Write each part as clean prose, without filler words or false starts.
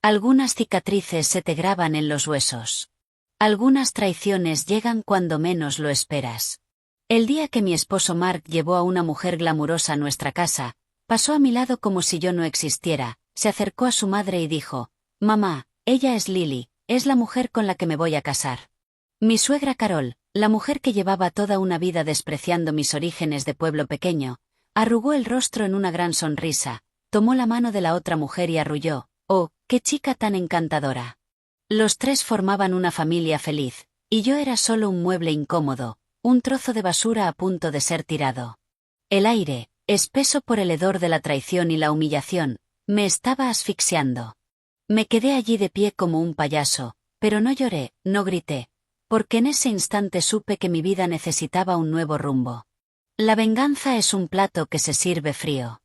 Algunas cicatrices se te graban en los huesos. Algunas traiciones llegan cuando menos lo esperas. El día que mi esposo Mark llevó a una mujer glamurosa a nuestra casa, pasó a mi lado como si yo no existiera, se acercó a su madre y dijo: «Mamá, ella es Lily, es la mujer con la que me voy a casar». Mi suegra Carol, la mujer que llevaba toda una vida despreciando mis orígenes de pueblo pequeño, arrugó el rostro en una gran sonrisa, tomó la mano de la otra mujer y arrulló: «Oh, qué chica tan encantadora». Los tres formaban una familia feliz, y yo era solo un mueble incómodo, un trozo de basura a punto de ser tirado. El aire, espeso por el hedor de la traición y la humillación, me estaba asfixiando. Me quedé allí de pie como un payaso, pero no lloré, no grité, porque en ese instante supe que mi vida necesitaba un nuevo rumbo. La venganza es un plato que se sirve frío.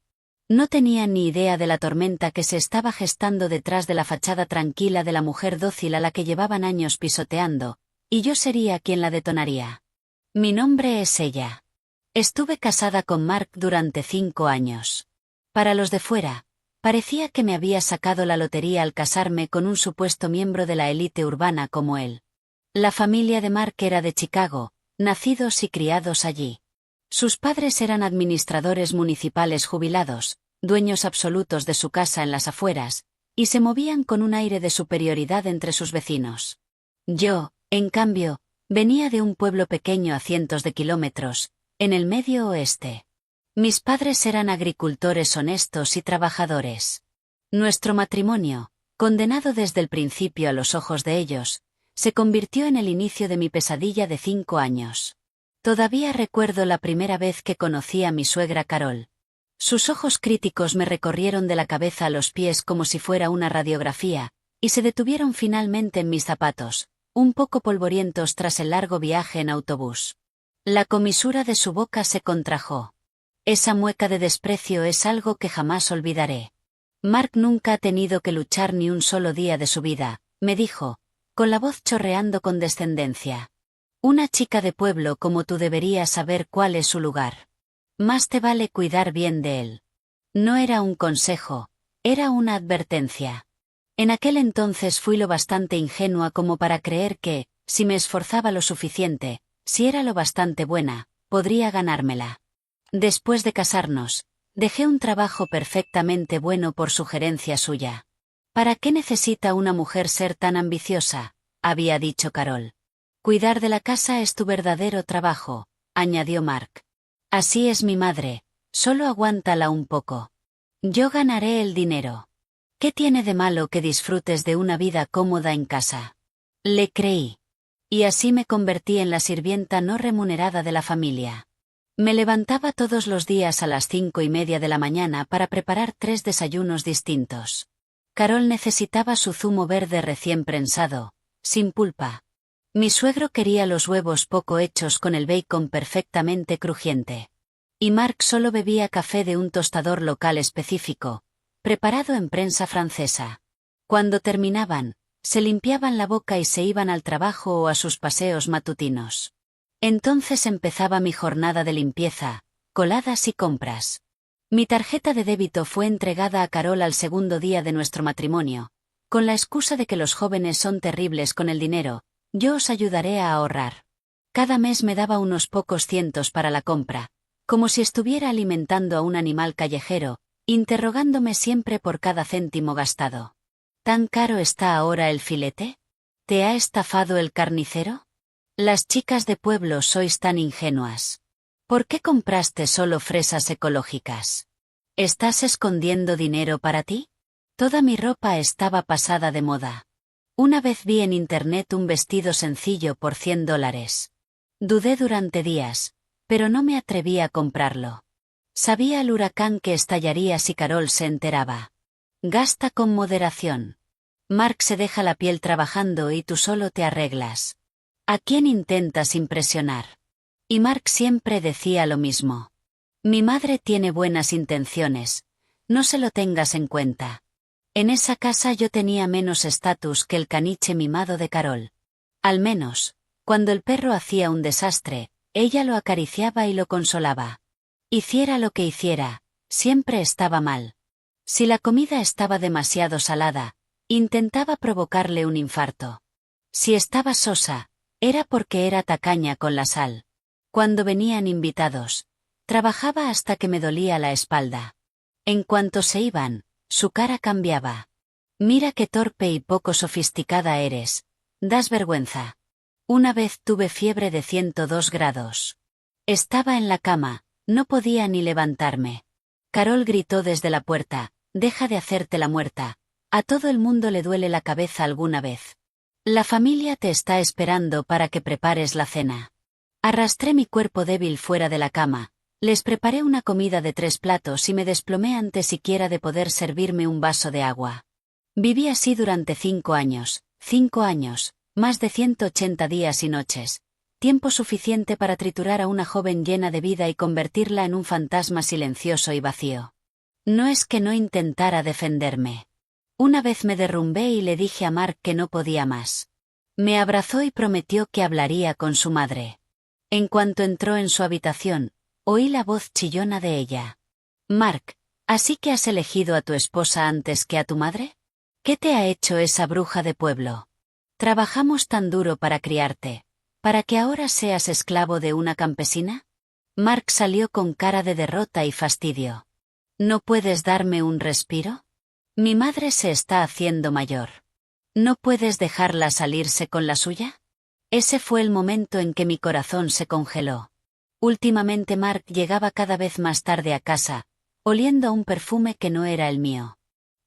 No tenía ni idea de la tormenta que se estaba gestando detrás de la fachada tranquila de la mujer dócil a la que llevaban años pisoteando, y yo sería quien la detonaría. Mi nombre es ella. Estuve casada con Mark durante 5 años. Para los de fuera, parecía que me había sacado la lotería al casarme con un supuesto miembro de la élite urbana como él. La familia de Mark era de Chicago, nacidos y criados allí. Sus padres eran administradores municipales jubilados, dueños absolutos de su casa en las afueras, y se movían con un aire de superioridad entre sus vecinos. Yo, en cambio, venía de un pueblo pequeño a cientos de kilómetros, en el medio oeste. Mis padres eran agricultores honestos y trabajadores. Nuestro matrimonio, condenado desde el principio a los ojos de ellos, se convirtió en el inicio de mi pesadilla de 5 años. Todavía recuerdo la primera vez que conocí a mi suegra Carol. Sus ojos críticos me recorrieron de la cabeza a los pies como si fuera una radiografía, y se detuvieron finalmente en mis zapatos, un poco polvorientos tras el largo viaje en autobús. La comisura de su boca se contrajo. Esa mueca de desprecio es algo que jamás olvidaré. Mark nunca ha tenido que luchar ni un solo día de su vida, me dijo, con la voz chorreando con descendencia. Una chica de pueblo como tú debería saber cuál es su lugar. Más te vale cuidar bien de él. No era un consejo, era una advertencia. En aquel entonces fui lo bastante ingenua como para creer que, si me esforzaba lo suficiente, si era lo bastante buena, podría ganármela. Después de casarnos, dejé un trabajo perfectamente bueno por sugerencia suya. ¿Para qué necesita una mujer ser tan ambiciosa?, había dicho Carol. Cuidar de la casa es tu verdadero trabajo, añadió Mark. Así es mi madre, solo aguántala un poco. Yo ganaré el dinero. ¿Qué tiene de malo que disfrutes de una vida cómoda en casa? Le creí. Y así me convertí en la sirvienta no remunerada de la familia. Me levantaba todos los días a las 5:30 de la mañana para preparar 3 desayunos distintos. Carol necesitaba su zumo verde recién prensado, sin pulpa. Mi suegro quería los huevos poco hechos con el bacon perfectamente crujiente. Y Mark solo bebía café de un tostador local específico, preparado en prensa francesa. Cuando terminaban, se limpiaban la boca y se iban al trabajo o a sus paseos matutinos. Entonces empezaba mi jornada de limpieza, coladas y compras. Mi tarjeta de débito fue entregada a Carol al segundo día de nuestro matrimonio, con la excusa de que los jóvenes son terribles con el dinero. Yo os ayudaré a ahorrar. Cada mes me daba unos pocos cientos para la compra, como si estuviera alimentando a un animal callejero, interrogándome siempre por cada céntimo gastado. ¿Tan caro está ahora el filete? ¿Te ha estafado el carnicero? Las chicas de pueblo sois tan ingenuas. ¿Por qué compraste solo fresas ecológicas? ¿Estás escondiendo dinero para ti? Toda mi ropa estaba pasada de moda. Una vez vi en internet un vestido sencillo por $100. Dudé durante días, pero no me atreví a comprarlo. Sabía el huracán que estallaría si Carol se enteraba. Gasta con moderación. Mark se deja la piel trabajando y tú solo te arreglas. ¿A quién intentas impresionar? Y Mark siempre decía lo mismo. Mi madre tiene buenas intenciones, no se lo tengas en cuenta. En esa casa yo tenía menos estatus que el caniche mimado de Carol. Al menos, cuando el perro hacía un desastre, ella lo acariciaba y lo consolaba. Hiciera lo que hiciera, siempre estaba mal. Si la comida estaba demasiado salada, Intentaba provocarle un infarto. Si estaba sosa, era porque era tacaña con la sal. Cuando venían invitados, trabajaba hasta que me dolía la espalda. En cuanto se iban, su cara cambiaba. Mira qué torpe y poco sofisticada eres. Das vergüenza. Una vez tuve fiebre de 102 grados. Estaba en la cama, no podía ni levantarme. Carol gritó desde la puerta, deja de hacerte la muerta. A todo el mundo le duele la cabeza alguna vez. La familia te está esperando para que prepares la cena. Arrastré mi cuerpo débil fuera de la cama, les preparé una comida de 3 platos y me desplomé antes siquiera de poder servirme un vaso de agua. Viví así durante 5 años, más de 180 días y noches, tiempo suficiente para triturar a una joven llena de vida y convertirla en un fantasma silencioso y vacío. No es que no intentara defenderme. Una vez me derrumbé y le dije a Mark que no podía más. Me abrazó y prometió que hablaría con su madre. En cuanto entró en su habitación, oí la voz chillona de ella. Mark, ¿así que has elegido a tu esposa antes que a tu madre? ¿Qué te ha hecho esa bruja de pueblo? Trabajamos tan duro para criarte, ¿para que ahora seas esclavo de una campesina? Mark salió con cara de derrota y fastidio. ¿No puedes darme un respiro? Mi madre se está haciendo mayor. ¿No puedes dejarla salirse con la suya? Ese fue el momento en que mi corazón se congeló. Últimamente Mark llegaba cada vez más tarde a casa, oliendo a un perfume que no era el mío.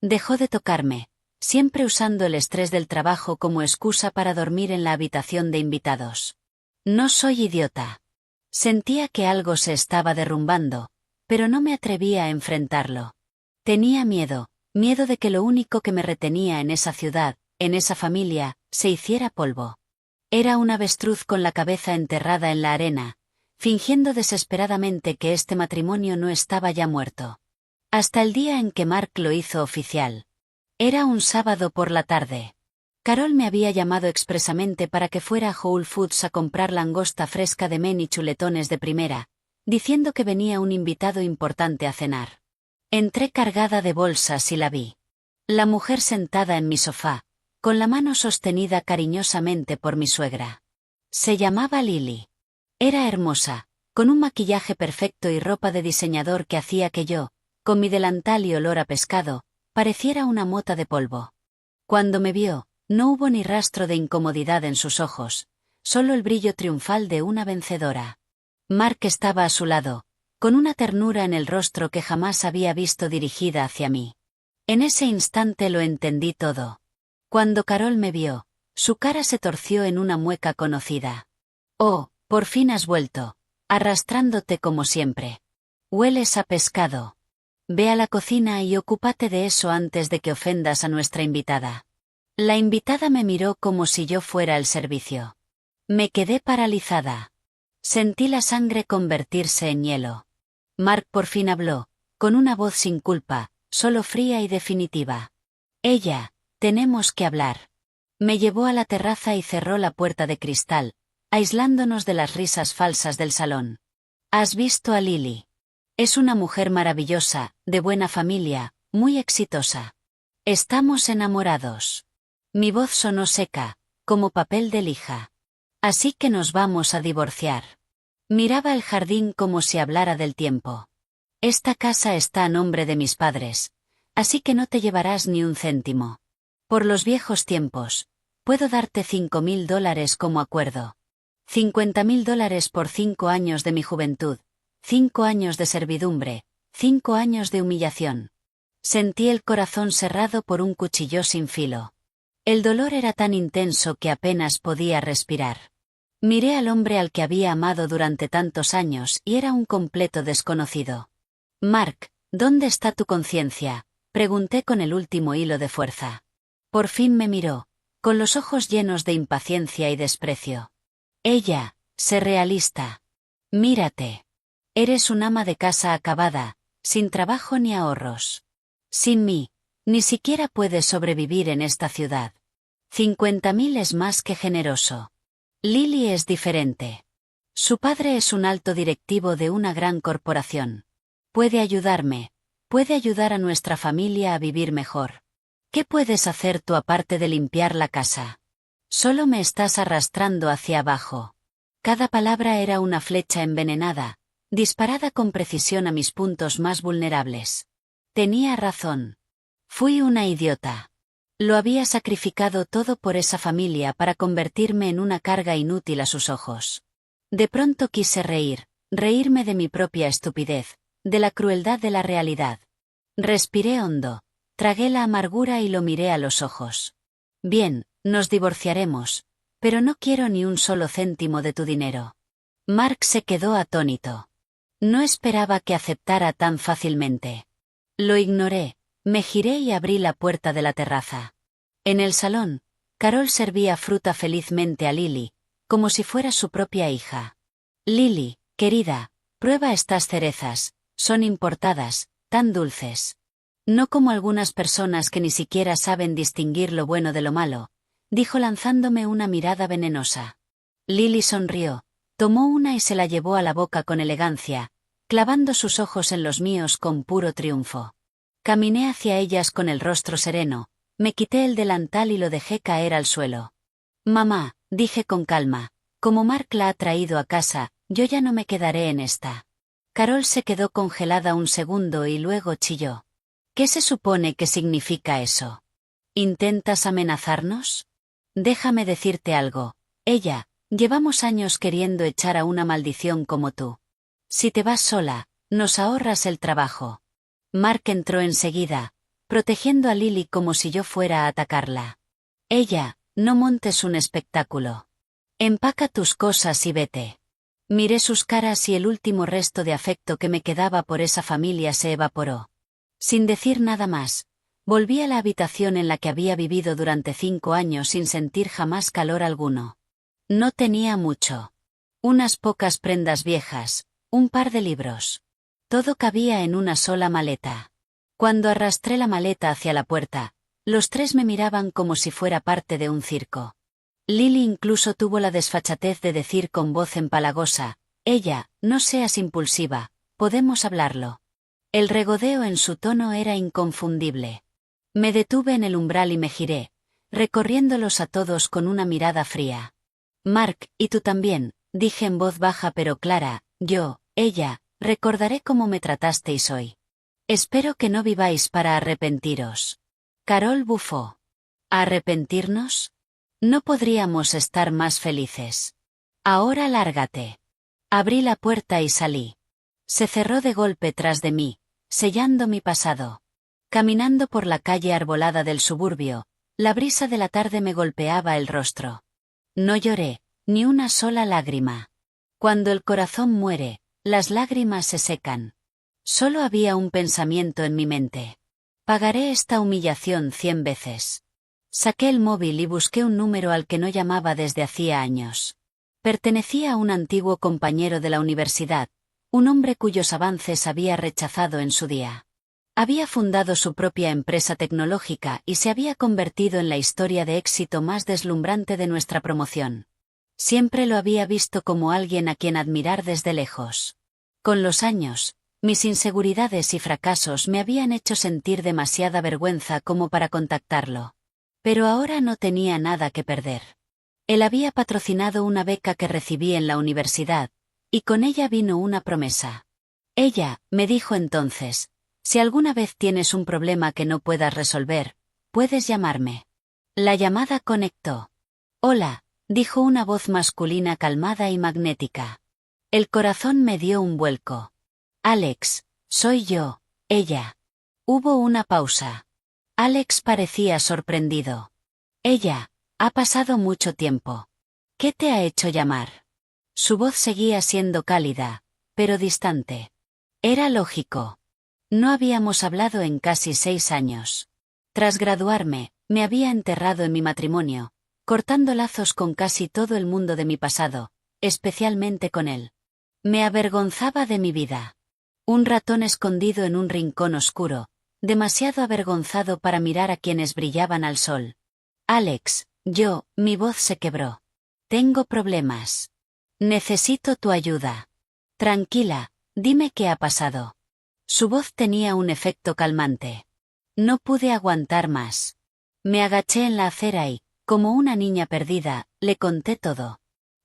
Dejó de tocarme, siempre usando el estrés del trabajo como excusa para dormir en la habitación de invitados. No soy idiota. Sentía que algo se estaba derrumbando, pero no me atrevía a enfrentarlo. Tenía miedo de que lo único que me retenía en esa ciudad, en esa familia, se hiciera polvo. Era un avestruz con la cabeza enterrada en la arena, fingiendo desesperadamente que este matrimonio no estaba ya muerto. Hasta el día en que Mark lo hizo oficial. Era un sábado por la tarde. Carol me había llamado expresamente para que fuera a Whole Foods a comprar langosta fresca de Maine y chuletones de primera, diciendo que venía un invitado importante a cenar. Entré cargada de bolsas y la vi. La mujer sentada en mi sofá, con la mano sostenida cariñosamente por mi suegra. Se llamaba Lily. Era hermosa, con un maquillaje perfecto y ropa de diseñador que hacía que yo, con mi delantal y olor a pescado, pareciera una mota de polvo. Cuando me vio, no hubo ni rastro de incomodidad en sus ojos, solo el brillo triunfal de una vencedora. Mark estaba a su lado, con una ternura en el rostro que jamás había visto dirigida hacia mí. En ese instante lo entendí todo. Cuando Carol me vio, su cara se torció en una mueca conocida. Oh, por fin has vuelto, arrastrándote como siempre. Hueles a pescado. Ve a la cocina y ocúpate de eso antes de que ofendas a nuestra invitada. La invitada me miró como si yo fuera el servicio. Me quedé paralizada. Sentí la sangre convertirse en hielo. Mark por fin habló, con una voz sin culpa, solo fría y definitiva. Ella, tenemos que hablar. Me llevó a la terraza y cerró la puerta de cristal, aislándonos de las risas falsas del salón. ¿Has visto a Lily? Es una mujer maravillosa, de buena familia, muy exitosa. Estamos enamorados. Mi voz sonó seca, como papel de lija. Así que nos vamos a divorciar. Miraba el jardín como si hablara del tiempo. Esta casa está a nombre de mis padres, así que no te llevarás ni un céntimo. Por los viejos tiempos, puedo darte $5.000 como acuerdo. $50.000 por 5 años de mi juventud, 5 años de servidumbre, 5 años de humillación. Sentí el corazón cerrado por un cuchillo sin filo. El dolor era tan intenso que apenas podía respirar. Miré al hombre al que había amado durante tantos años y era un completo desconocido. Mark, ¿dónde está tu conciencia?, pregunté con el último hilo de fuerza. Por fin me miró, con los ojos llenos de impaciencia y desprecio. Ella, sé realista. Mírate. Eres un ama de casa acabada, sin trabajo ni ahorros. Sin mí, ni siquiera puedes sobrevivir en esta ciudad. 50.000 es más que generoso. Lily es diferente. Su padre es un alto directivo de una gran corporación. Puede ayudarme, puede ayudar a nuestra familia a vivir mejor. ¿Qué puedes hacer tú aparte de limpiar la casa? Solo me estás arrastrando hacia abajo. Cada palabra era una flecha envenenada, disparada con precisión a mis puntos más vulnerables. Tenía razón. Fui una idiota. Lo había sacrificado todo por esa familia para convertirme en una carga inútil a sus ojos. De pronto quise reírme de mi propia estupidez, de la crueldad de la realidad. Respiré hondo, tragué la amargura y lo miré a los ojos. Bien, nos divorciaremos, pero no quiero ni un solo céntimo de tu dinero. Mark se quedó atónito. No esperaba que aceptara tan fácilmente. Lo ignoré, me giré y abrí la puerta de la terraza. En el salón, Carol servía fruta felizmente a Lily, como si fuera su propia hija. Lily, querida, prueba estas cerezas, son importadas, tan dulces. No como algunas personas que ni siquiera saben distinguir lo bueno de lo malo, dijo lanzándome una mirada venenosa. Lily sonrió, tomó una y se la llevó a la boca con elegancia, clavando sus ojos en los míos con puro triunfo. Caminé hacia ellas con el rostro sereno, me quité el delantal y lo dejé caer al suelo. Mamá, dije con calma, como Mark la ha traído a casa, yo ya no me quedaré en esta. Carol se quedó congelada un segundo y luego chilló. ¿Qué se supone que significa eso? ¿Intentas amenazarnos? Déjame decirte algo, llevamos años queriendo echar a una maldición como tú. Si te vas sola, nos ahorras el trabajo. Mark entró enseguida, protegiendo a Lily como si yo fuera a atacarla. No montes un espectáculo. Empaca tus cosas y vete. Miré sus caras y el último resto de afecto que me quedaba por esa familia se evaporó. Sin decir nada más, volví a la habitación en la que había vivido durante 5 años sin sentir jamás calor alguno. No tenía mucho. Unas pocas prendas viejas, un par de libros. Todo cabía en una sola maleta. Cuando arrastré la maleta hacia la puerta, los tres me miraban como si fuera parte de un circo. Lily incluso tuvo la desfachatez de decir con voz empalagosa, no seas impulsiva, podemos hablarlo. El regodeo en su tono era inconfundible. Me detuve en el umbral y me giré, recorriéndolos a todos con una mirada fría. Mark, y tú también, dije en voz baja pero clara, recordaré cómo me tratasteis hoy. Espero que no viváis para arrepentiros. Carol bufó. ¿Arrepentirnos? No podríamos estar más felices. Ahora lárgate. Abrí la puerta y salí. Se cerró de golpe tras de mí, sellando mi pasado. Caminando por la calle arbolada del suburbio, la brisa de la tarde me golpeaba el rostro. No lloré, ni una sola lágrima. Cuando el corazón muere, las lágrimas se secan. Solo había un pensamiento en mi mente. Pagaré esta humillación 100 veces. Saqué el móvil y busqué un número al que no llamaba desde hacía años. Pertenecía a un antiguo compañero de la universidad, un hombre cuyos avances había rechazado en su día. Había fundado su propia empresa tecnológica y se había convertido en la historia de éxito más deslumbrante de nuestra promoción. Siempre lo había visto como alguien a quien admirar desde lejos. Con los años, mis inseguridades y fracasos me habían hecho sentir demasiada vergüenza como para contactarlo. Pero ahora no tenía nada que perder. Él había patrocinado una beca que recibí en la universidad, y con ella vino una promesa. Me dijo entonces, si alguna vez tienes un problema que no puedas resolver, puedes llamarme. La llamada conectó. Hola, dijo una voz masculina calmada y magnética. El corazón me dio un vuelco. Alex, soy yo, Hubo una pausa. Alex parecía sorprendido. Ha pasado mucho tiempo. ¿Qué te ha hecho llamar? Su voz seguía siendo cálida, pero distante. Era lógico. No habíamos hablado en casi 6 años. Tras graduarme, me había enterrado en mi matrimonio, cortando lazos con casi todo el mundo de mi pasado, especialmente con él. Me avergonzaba de mi vida. Un ratón escondido en un rincón oscuro, demasiado avergonzado para mirar a quienes brillaban al sol. Alex, mi voz se quebró. Tengo problemas. Necesito tu ayuda. Tranquila, dime qué ha pasado. Su voz tenía un efecto calmante. No pude aguantar más. Me agaché en la acera y, como una niña perdida, le conté todo.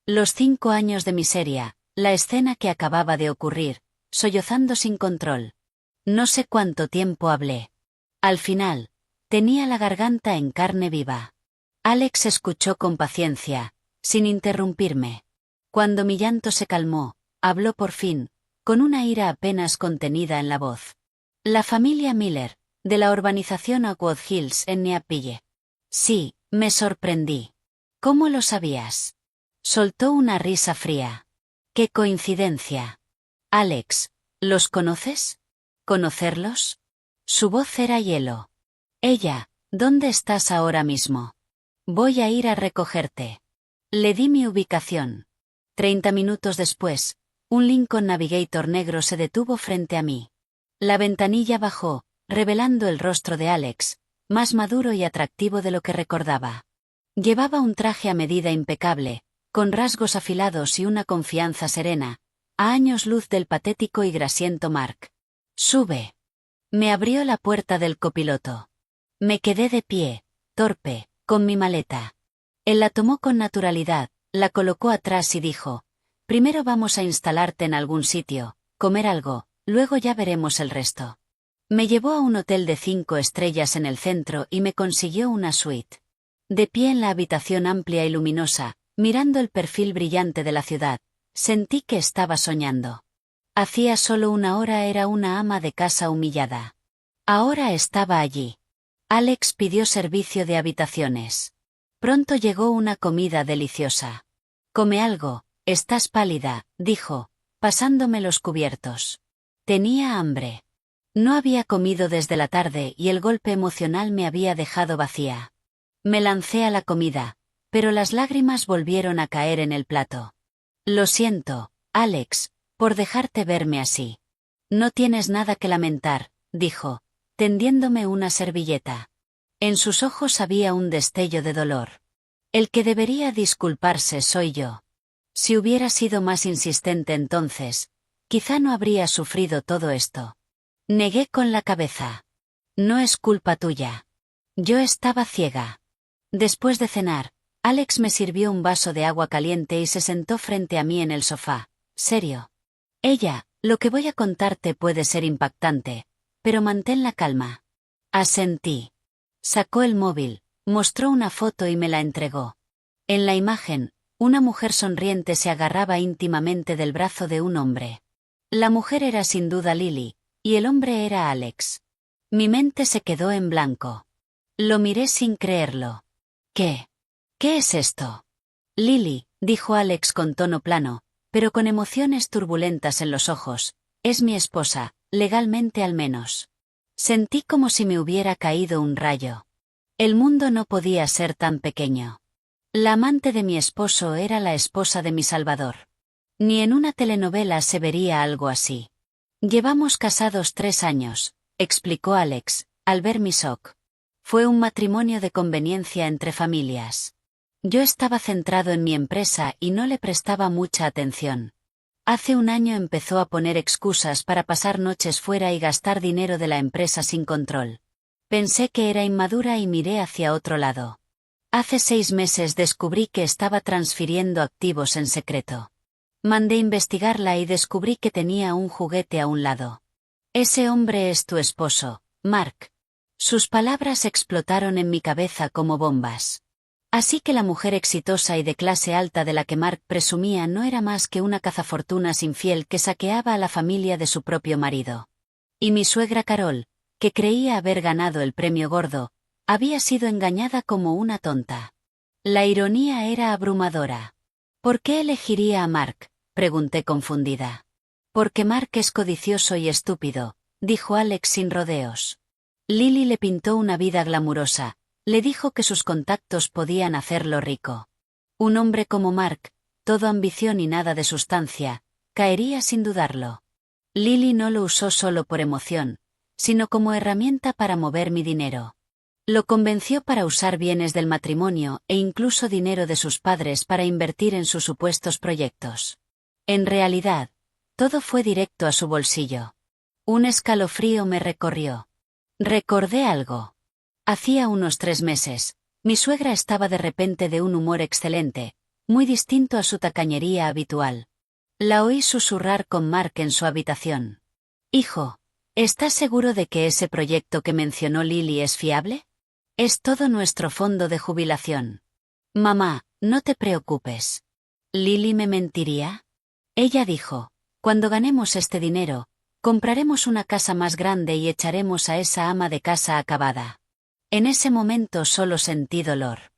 Los 5 años de miseria, la escena que acababa de ocurrir, sollozando sin control. No sé cuánto tiempo hablé. Al final, tenía la garganta en carne viva. Alex escuchó con paciencia, sin interrumpirme. Cuando mi llanto se calmó, habló por fin, con una ira apenas contenida en la voz. La familia Miller, de la urbanización Oakwood Hills en Neapille. Sí, me sorprendí. ¿Cómo lo sabías? Soltó una risa fría. ¡Qué coincidencia! Alex, ¿los conoces? ¿Conocerlos? Su voz era hielo. Ella, ¿dónde estás ahora mismo? Voy a ir a recogerte. Le di mi ubicación. 30 minutos después, un Lincoln Navigator negro se detuvo frente a mí. La ventanilla bajó, revelando el rostro de Alex, más maduro y atractivo de lo que recordaba. Llevaba un traje a medida impecable, con rasgos afilados y una confianza serena, a años luz del patético y grasiento Mark. Sube. Me abrió la puerta del copiloto. Me quedé de pie, torpe, con mi maleta. Él la tomó con naturalidad, la colocó atrás y dijo: primero vamos a instalarte en algún sitio, comer algo, luego ya veremos el resto. Me llevó a un hotel de 5 estrellas en el centro y me consiguió una suite. De pie en la habitación amplia y luminosa, mirando el perfil brillante de la ciudad, sentí que estaba soñando. Hacía solo 1 hora era una ama de casa humillada. Ahora estaba allí. Alex pidió servicio de habitaciones. Pronto llegó una comida deliciosa. Come algo, estás pálida, dijo, pasándome los cubiertos. Tenía hambre. No había comido desde la tarde y el golpe emocional me había dejado vacía. Me lancé a la comida, pero las lágrimas volvieron a caer en el plato. Lo siento, Alex, por dejarte verme así. No tienes nada que lamentar, dijo, tendiéndome una servilleta. En sus ojos había un destello de dolor. El que debería disculparse soy yo. Si hubiera sido más insistente entonces, quizá no habría sufrido todo esto. Negué con la cabeza. No es culpa tuya. Yo estaba ciega. Después de cenar, Alex me sirvió un vaso de agua caliente y se sentó frente a mí en el sofá. Serio. Ella, lo que voy a contarte puede ser impactante, pero mantén la calma. Asentí. Sacó el móvil, mostró una foto y me la entregó. En la imagen, una mujer sonriente se agarraba íntimamente del brazo de un hombre. La mujer era sin duda Lily, y el hombre era Alex. Mi mente se quedó en blanco. Lo miré sin creerlo. ¿Qué? ¿Qué es esto? Lily, dijo Alex con tono plano, pero con emociones turbulentas en los ojos, es mi esposa, legalmente al menos. Sentí como si me hubiera caído un rayo. El mundo no podía ser tan pequeño. La amante de mi esposo era la esposa de mi Salvador. Ni en una telenovela se vería algo así. Llevamos casados 3 años, explicó Alex, al ver mi shock. Fue un matrimonio de conveniencia entre familias. Yo estaba centrado en mi empresa y no le prestaba mucha atención. Hace 1 año empezó a poner excusas para pasar noches fuera y gastar dinero de la empresa sin control. Pensé que era inmadura y miré hacia otro lado. Hace 6 meses descubrí que estaba transfiriendo activos en secreto. Mandé investigarla y descubrí que tenía un juguete a un lado. Ese hombre es tu esposo, Mark. Sus palabras explotaron en mi cabeza como bombas. Así que la mujer exitosa y de clase alta de la que Mark presumía no era más que una cazafortunas infiel que saqueaba a la familia de su propio marido. Y mi suegra Carol, que creía haber ganado el premio gordo, había sido engañada como una tonta. La ironía era abrumadora. ¿Por qué elegiría a Mark?, pregunté confundida. Porque Mark es codicioso y estúpido, dijo Alex sin rodeos. Lily le pintó una vida glamurosa. Le dijo que sus contactos podían hacerlo rico. Un hombre como Mark, todo ambición y nada de sustancia, caería sin dudarlo. Lily no lo usó solo por emoción, sino como herramienta para mover mi dinero. Lo convenció para usar bienes del matrimonio e incluso dinero de sus padres para invertir en sus supuestos proyectos. En realidad, todo fue directo a su bolsillo. Un escalofrío me recorrió. Recordé algo. Hacía unos 3 meses, mi suegra estaba de repente de un humor excelente, muy distinto a su tacañería habitual. La oí susurrar con Mark en su habitación. Hijo, ¿estás seguro de que ese proyecto que mencionó Lily es fiable? Es todo nuestro fondo de jubilación. Mamá, no te preocupes. ¿Lily me mentiría? Ella dijo, cuando ganemos este dinero, compraremos una casa más grande y echaremos a esa ama de casa acabada. En ese momento solo sentí dolor.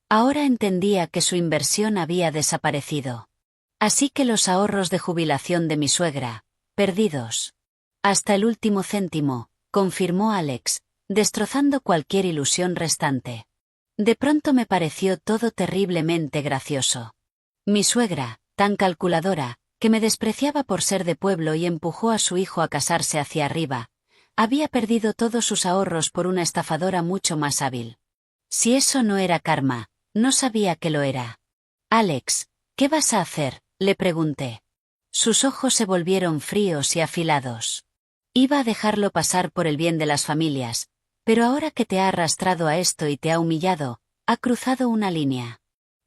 Ahora entendía que su inversión había desaparecido. Así que los ahorros de jubilación de mi suegra, perdidos. Hasta el último céntimo, confirmó Alex, destrozando cualquier ilusión restante. De pronto me pareció todo terriblemente gracioso. Mi suegra, tan calculadora, que me despreciaba por ser de pueblo y empujó a su hijo a casarse hacia arriba, había perdido todos sus ahorros por una estafadora mucho más hábil. Si eso no era karma, no sabía que lo era. Alex, ¿qué vas a hacer?, le pregunté. Sus ojos se volvieron fríos y afilados. Iba a dejarlo pasar por el bien de las familias, pero ahora que te ha arrastrado a esto y te ha humillado, ha cruzado una línea.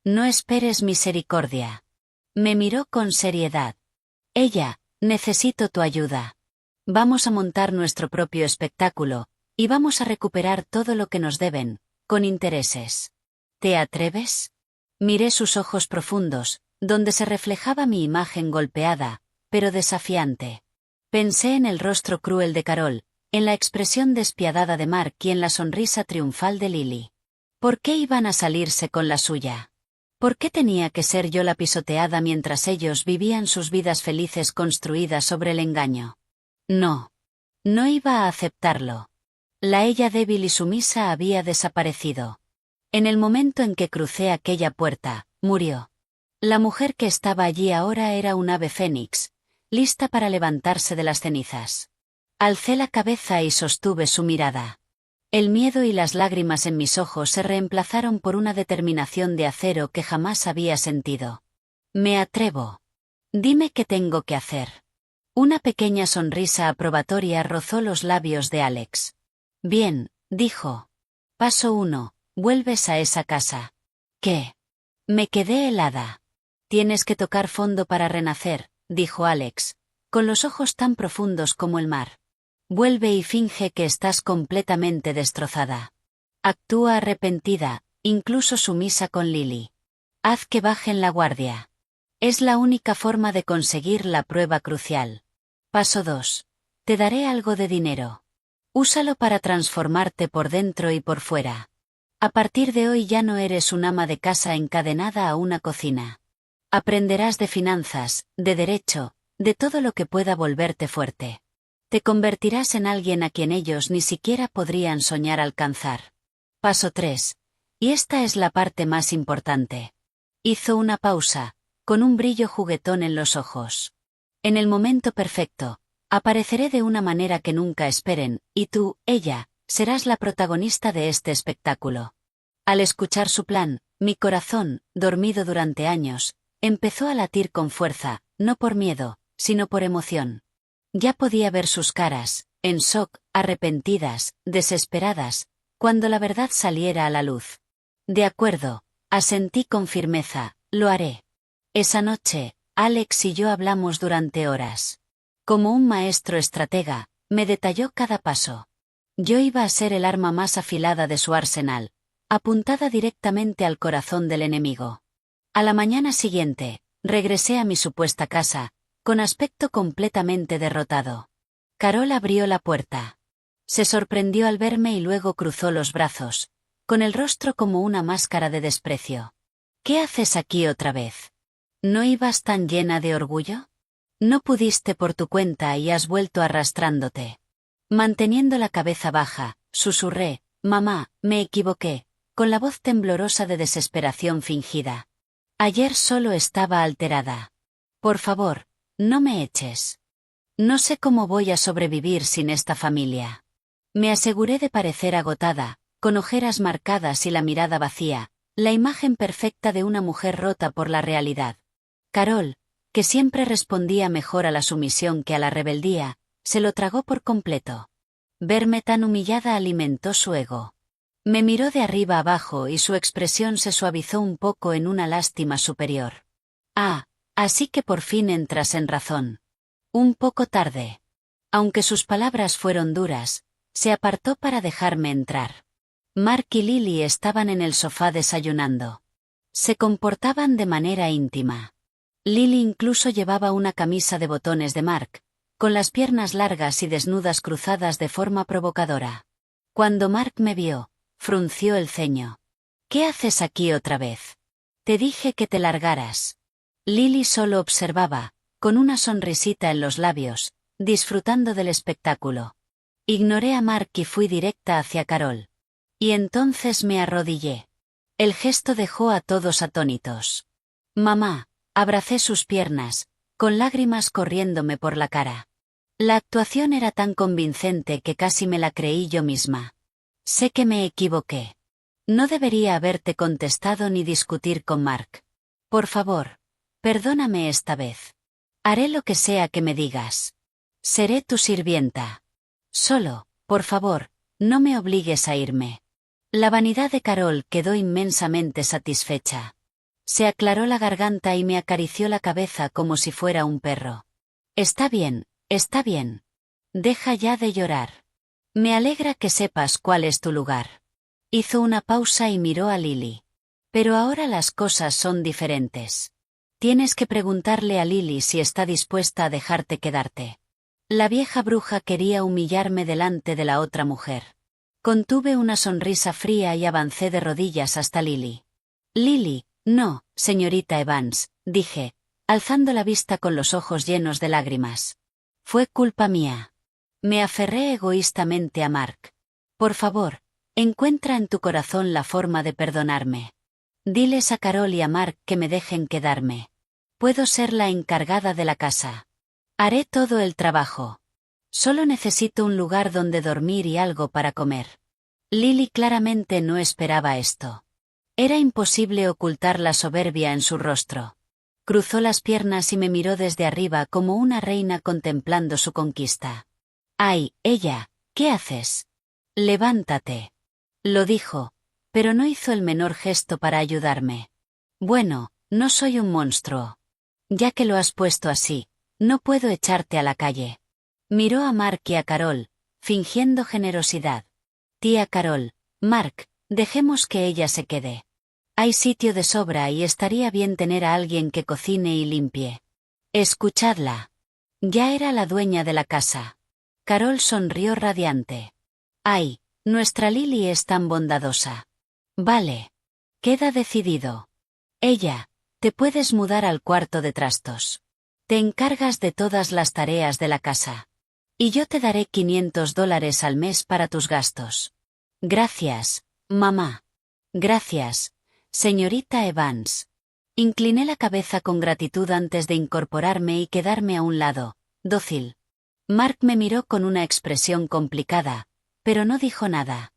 No esperes misericordia. Me miró con seriedad. Ella, necesito tu ayuda. Vamos a montar nuestro propio espectáculo, y vamos a recuperar todo lo que nos deben, con intereses. ¿Te atreves? Miré sus ojos profundos, donde se reflejaba mi imagen golpeada, pero desafiante. Pensé en el rostro cruel de Carol, en la expresión despiadada de Mark y en la sonrisa triunfal de Lily. ¿Por qué iban a salirse con la suya? ¿Por qué tenía que ser yo la pisoteada mientras ellos vivían sus vidas felices construidas sobre el engaño? No. No iba a aceptarlo. La ella débil y sumisa había desaparecido. En el momento en que crucé aquella puerta, murió. La mujer que estaba allí ahora era un ave fénix, lista para levantarse de las cenizas. Alcé la cabeza y sostuve su mirada. El miedo y las lágrimas en mis ojos se reemplazaron por una determinación de acero que jamás había sentido. Me atrevo. Dime qué tengo que hacer. Una pequeña sonrisa aprobatoria rozó los labios de Alex. Bien, dijo. Paso 1, vuelves a esa casa. ¿Qué? Me quedé helada. Tienes que tocar fondo para renacer, dijo Alex, con los ojos tan profundos como el mar. Vuelve y finge que estás completamente destrozada. Actúa arrepentida, incluso sumisa con Lily. Haz que bajen la guardia. Es la única forma de conseguir la prueba crucial. Paso 2. Te daré algo de dinero. Úsalo para transformarte por dentro y por fuera. A partir de hoy ya no eres un ama de casa encadenada a una cocina. Aprenderás de finanzas, de derecho, de todo lo que pueda volverte fuerte. Te convertirás en alguien a quien ellos ni siquiera podrían soñar alcanzar. Paso 3. Y esta es la parte más importante. Hizo una pausa, con un brillo juguetón en los ojos. En el momento perfecto, apareceré de una manera que nunca esperen, y tú, ella, serás la protagonista de este espectáculo. Al escuchar su plan, mi corazón, dormido durante años, empezó a latir con fuerza, no por miedo, sino por emoción. Ya podía ver sus caras, en shock, arrepentidas, desesperadas, cuando la verdad saliera a la luz. De acuerdo, asentí con firmeza, lo haré. Esa noche, Alex y yo hablamos durante horas. Como un maestro estratega, me detalló cada paso. Yo iba a ser el arma más afilada de su arsenal, apuntada directamente al corazón del enemigo. A la mañana siguiente, regresé a mi supuesta casa, con aspecto completamente derrotado. Carol abrió la puerta. Se sorprendió al verme y luego cruzó los brazos, con el rostro como una máscara de desprecio. ¿Qué haces aquí otra vez? ¿No ibas tan llena de orgullo? No pudiste por tu cuenta y has vuelto arrastrándote. Manteniendo la cabeza baja, susurré, mamá, me equivoqué, con la voz temblorosa de desesperación fingida. Ayer solo estaba alterada. Por favor, no me eches. No sé cómo voy a sobrevivir sin esta familia. Me aseguré de parecer agotada, con ojeras marcadas y la mirada vacía, la imagen perfecta de una mujer rota por la realidad. Carol, que siempre respondía mejor a la sumisión que a la rebeldía, se lo tragó por completo. Verme tan humillada alimentó su ego. Me miró de arriba abajo y su expresión se suavizó un poco en una lástima superior. Ah, así que por fin entras en razón. Un poco tarde. Aunque sus palabras fueron duras, se apartó para dejarme entrar. Mark y Lily estaban en el sofá desayunando. Se comportaban de manera íntima. Lily incluso llevaba una camisa de botones de Mark, con las piernas largas y desnudas cruzadas de forma provocadora. Cuando Mark me vio, frunció el ceño. ¿Qué haces aquí otra vez? Te dije que te largaras. Lily solo observaba, con una sonrisita en los labios, disfrutando del espectáculo. Ignoré a Mark y fui directa hacia Carol. Y entonces me arrodillé. El gesto dejó a todos atónitos. Mamá, abracé sus piernas, con lágrimas corriéndome por la cara. La actuación era tan convincente que casi me la creí yo misma. Sé que me equivoqué. No debería haberte contestado ni discutir con Mark. Por favor, perdóname esta vez. Haré lo que sea que me digas. Seré tu sirvienta. Solo, por favor, no me obligues a irme. La vanidad de Carol quedó inmensamente satisfecha. Se aclaró la garganta y me acarició la cabeza como si fuera un perro. Está bien, está bien. Deja ya de llorar. Me alegra que sepas cuál es tu lugar. Hizo una pausa y miró a Lily. Pero ahora las cosas son diferentes. Tienes que preguntarle a Lily si está dispuesta a dejarte quedarte. La vieja bruja quería humillarme delante de la otra mujer. Contuve una sonrisa fría y avancé de rodillas hasta Lily. Lily, no, señorita Evans, dije, alzando la vista con los ojos llenos de lágrimas. Fue culpa mía. Me aferré egoístamente a Mark. Por favor, encuentra en tu corazón la forma de perdonarme. Diles a Carol y a Mark que me dejen quedarme. Puedo ser la encargada de la casa. Haré todo el trabajo. Solo necesito un lugar donde dormir y algo para comer. Lily claramente no esperaba esto. Era imposible ocultar la soberbia en su rostro. Cruzó las piernas y me miró desde arriba como una reina contemplando su conquista. ¡Ay, ella! ¿Qué haces? Levántate. Lo dijo, pero no hizo el menor gesto para ayudarme. Bueno, no soy un monstruo. Ya que lo has puesto así, no puedo echarte a la calle. Miró a Mark y a Carol, fingiendo generosidad. Tía Carol, Mark, dejemos que ella se quede. Hay sitio de sobra y estaría bien tener a alguien que cocine y limpie. Escuchadla. Ya era la dueña de la casa. Carol sonrió radiante. Ay, nuestra Lily es tan bondadosa. Vale. Queda decidido. Ella, te puedes mudar al cuarto de trastos. Te encargas de todas las tareas de la casa. Y yo te daré $500 al mes para tus gastos. Gracias, mamá. Gracias, señorita Evans. Incliné la cabeza con gratitud antes de incorporarme y quedarme a un lado, dócil. Mark me miró con una expresión complicada, pero no dijo nada.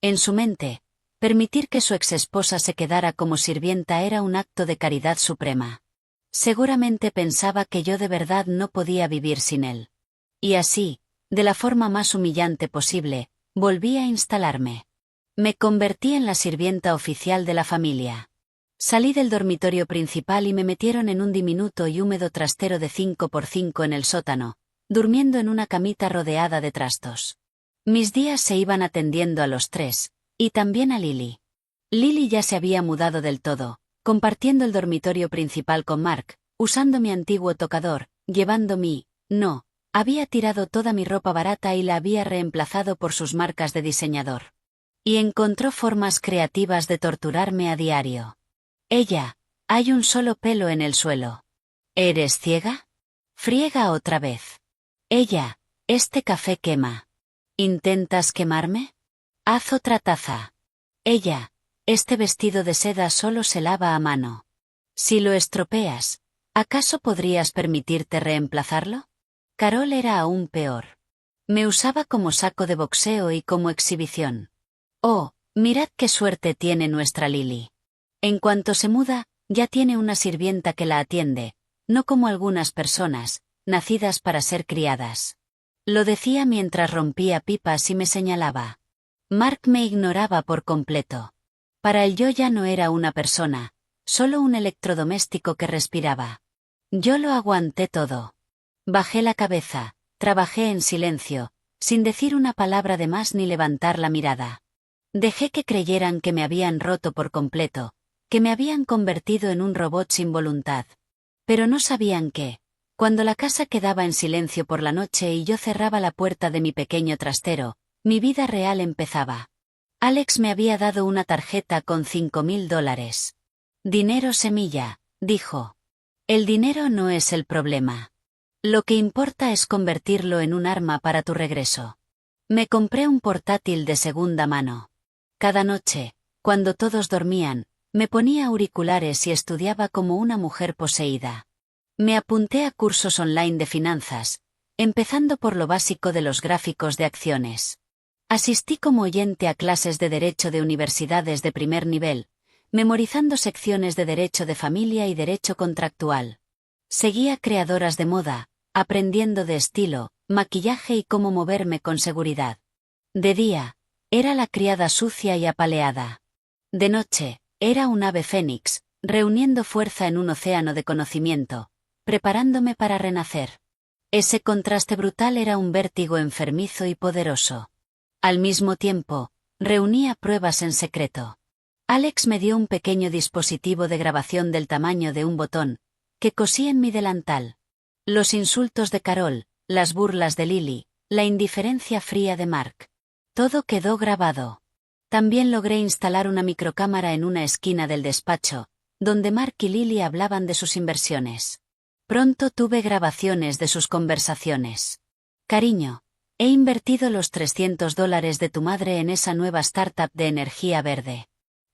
En su mente, permitir que su exesposa se quedara como sirvienta era un acto de caridad suprema. Seguramente pensaba que yo de verdad no podía vivir sin él. Y así, de la forma más humillante posible, volví a instalarme. Me convertí en la sirvienta oficial de la familia. Salí del dormitorio principal y me metieron en un diminuto y húmedo trastero de 5x5 en el sótano, durmiendo en una camita rodeada de trastos. Mis días se iban atendiendo a los tres, y también a Lily. Lily ya se había mudado del todo, compartiendo el dormitorio principal con Mark, usando mi antiguo tocador, llevando no, había tirado toda mi ropa barata y la había reemplazado por sus marcas de diseñador. Y encontró formas creativas de torturarme a diario. Ella, hay un solo pelo en el suelo. ¿Eres ciega? Friega otra vez. Ella, este café quema. ¿Intentas quemarme? Haz otra taza. Ella, este vestido de seda solo se lava a mano. Si lo estropeas, ¿acaso podrías permitirte reemplazarlo? Carol era aún peor. Me usaba como saco de boxeo y como exhibición. Oh, mirad qué suerte tiene nuestra Lily. En cuanto se muda, ya tiene una sirvienta que la atiende, no como algunas personas, nacidas para ser criadas. Lo decía mientras rompía pipas y me señalaba. Mark me ignoraba por completo. Para él yo ya no era una persona, solo un electrodoméstico que respiraba. Yo lo aguanté todo. Bajé la cabeza, trabajé en silencio, sin decir una palabra de más ni levantar la mirada. Dejé que creyeran que me habían roto por completo, que me habían convertido en un robot sin voluntad. Pero no sabían que, cuando la casa quedaba en silencio por la noche y yo cerraba la puerta de mi pequeño trastero, mi vida real empezaba. Alex me había dado una tarjeta con $5.000. Dinero semilla, dijo. El dinero no es el problema. Lo que importa es convertirlo en un arma para tu regreso. Me compré un portátil de segunda mano. Cada noche, cuando todos dormían, me ponía auriculares y estudiaba como una mujer poseída. Me apunté a cursos online de finanzas, empezando por lo básico de los gráficos de acciones. Asistí como oyente a clases de derecho de universidades de primer nivel, memorizando secciones de derecho de familia y derecho contractual. Seguía creadoras de moda, aprendiendo de estilo, maquillaje y cómo moverme con seguridad. De día, era la criada sucia y apaleada. De noche, era un ave fénix, reuniendo fuerza en un océano de conocimiento, preparándome para renacer. Ese contraste brutal era un vértigo enfermizo y poderoso. Al mismo tiempo, reunía pruebas en secreto. Alex me dio un pequeño dispositivo de grabación del tamaño de un botón, que cosí en mi delantal. Los insultos de Carol, las burlas de Lily, la indiferencia fría de Mark. Todo quedó grabado. También logré instalar una microcámara en una esquina del despacho, donde Mark y Lily hablaban de sus inversiones. Pronto tuve grabaciones de sus conversaciones. Cariño, he invertido los $300 de tu madre en esa nueva startup de energía verde.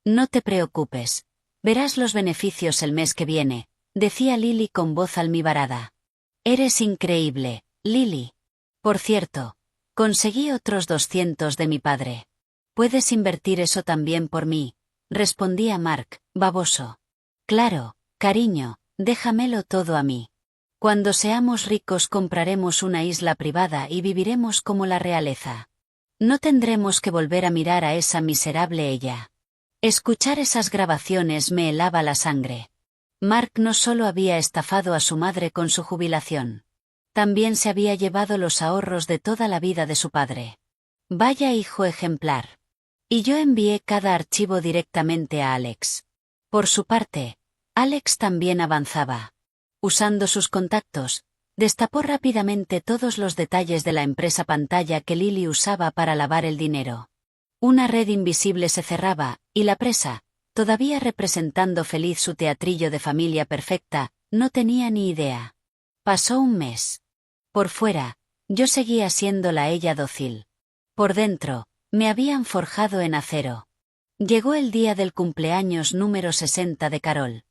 No te preocupes. Verás los beneficios el mes que viene, decía Lily con voz almibarada. Eres increíble, Lily. Por cierto, conseguí otros 200 de mi padre. ¿Puedes invertir eso también por mí?, respondía Mark, baboso. Claro, cariño, déjamelo todo a mí. Cuando seamos ricos compraremos una isla privada y viviremos como la realeza. No tendremos que volver a mirar a esa miserable ella. Escuchar esas grabaciones me helaba la sangre. Mark no solo había estafado a su madre con su jubilación. También se había llevado los ahorros de toda la vida de su padre. Vaya hijo ejemplar. Y yo envié cada archivo directamente a Alex. Por su parte, Alex también avanzaba. Usando sus contactos, destapó rápidamente todos los detalles de la empresa pantalla que Lily usaba para lavar el dinero. Una red invisible se cerraba, y la presa, todavía representando feliz su teatrillo de familia perfecta, no tenía ni idea. Pasó un mes. Por fuera, yo seguía siendo la ella dócil. Por dentro, me habían forjado en acero. Llegó el día del cumpleaños número 60 de Carol.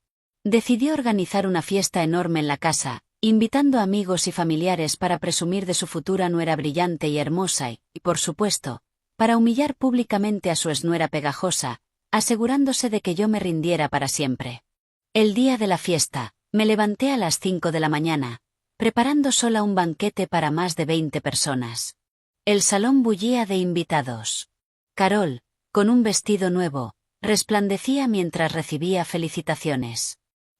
Decidió organizar una fiesta enorme en la casa, invitando amigos y familiares para presumir de su futura nuera brillante y hermosa y, por supuesto, para humillar públicamente a su exnuera pegajosa, asegurándose de que yo me rindiera para siempre. El día de la fiesta, me levanté a las 5 de la mañana, preparando sola un banquete para más de 20 personas. El salón bullía de invitados. Carol, con un vestido nuevo, resplandecía mientras recibía felicitaciones.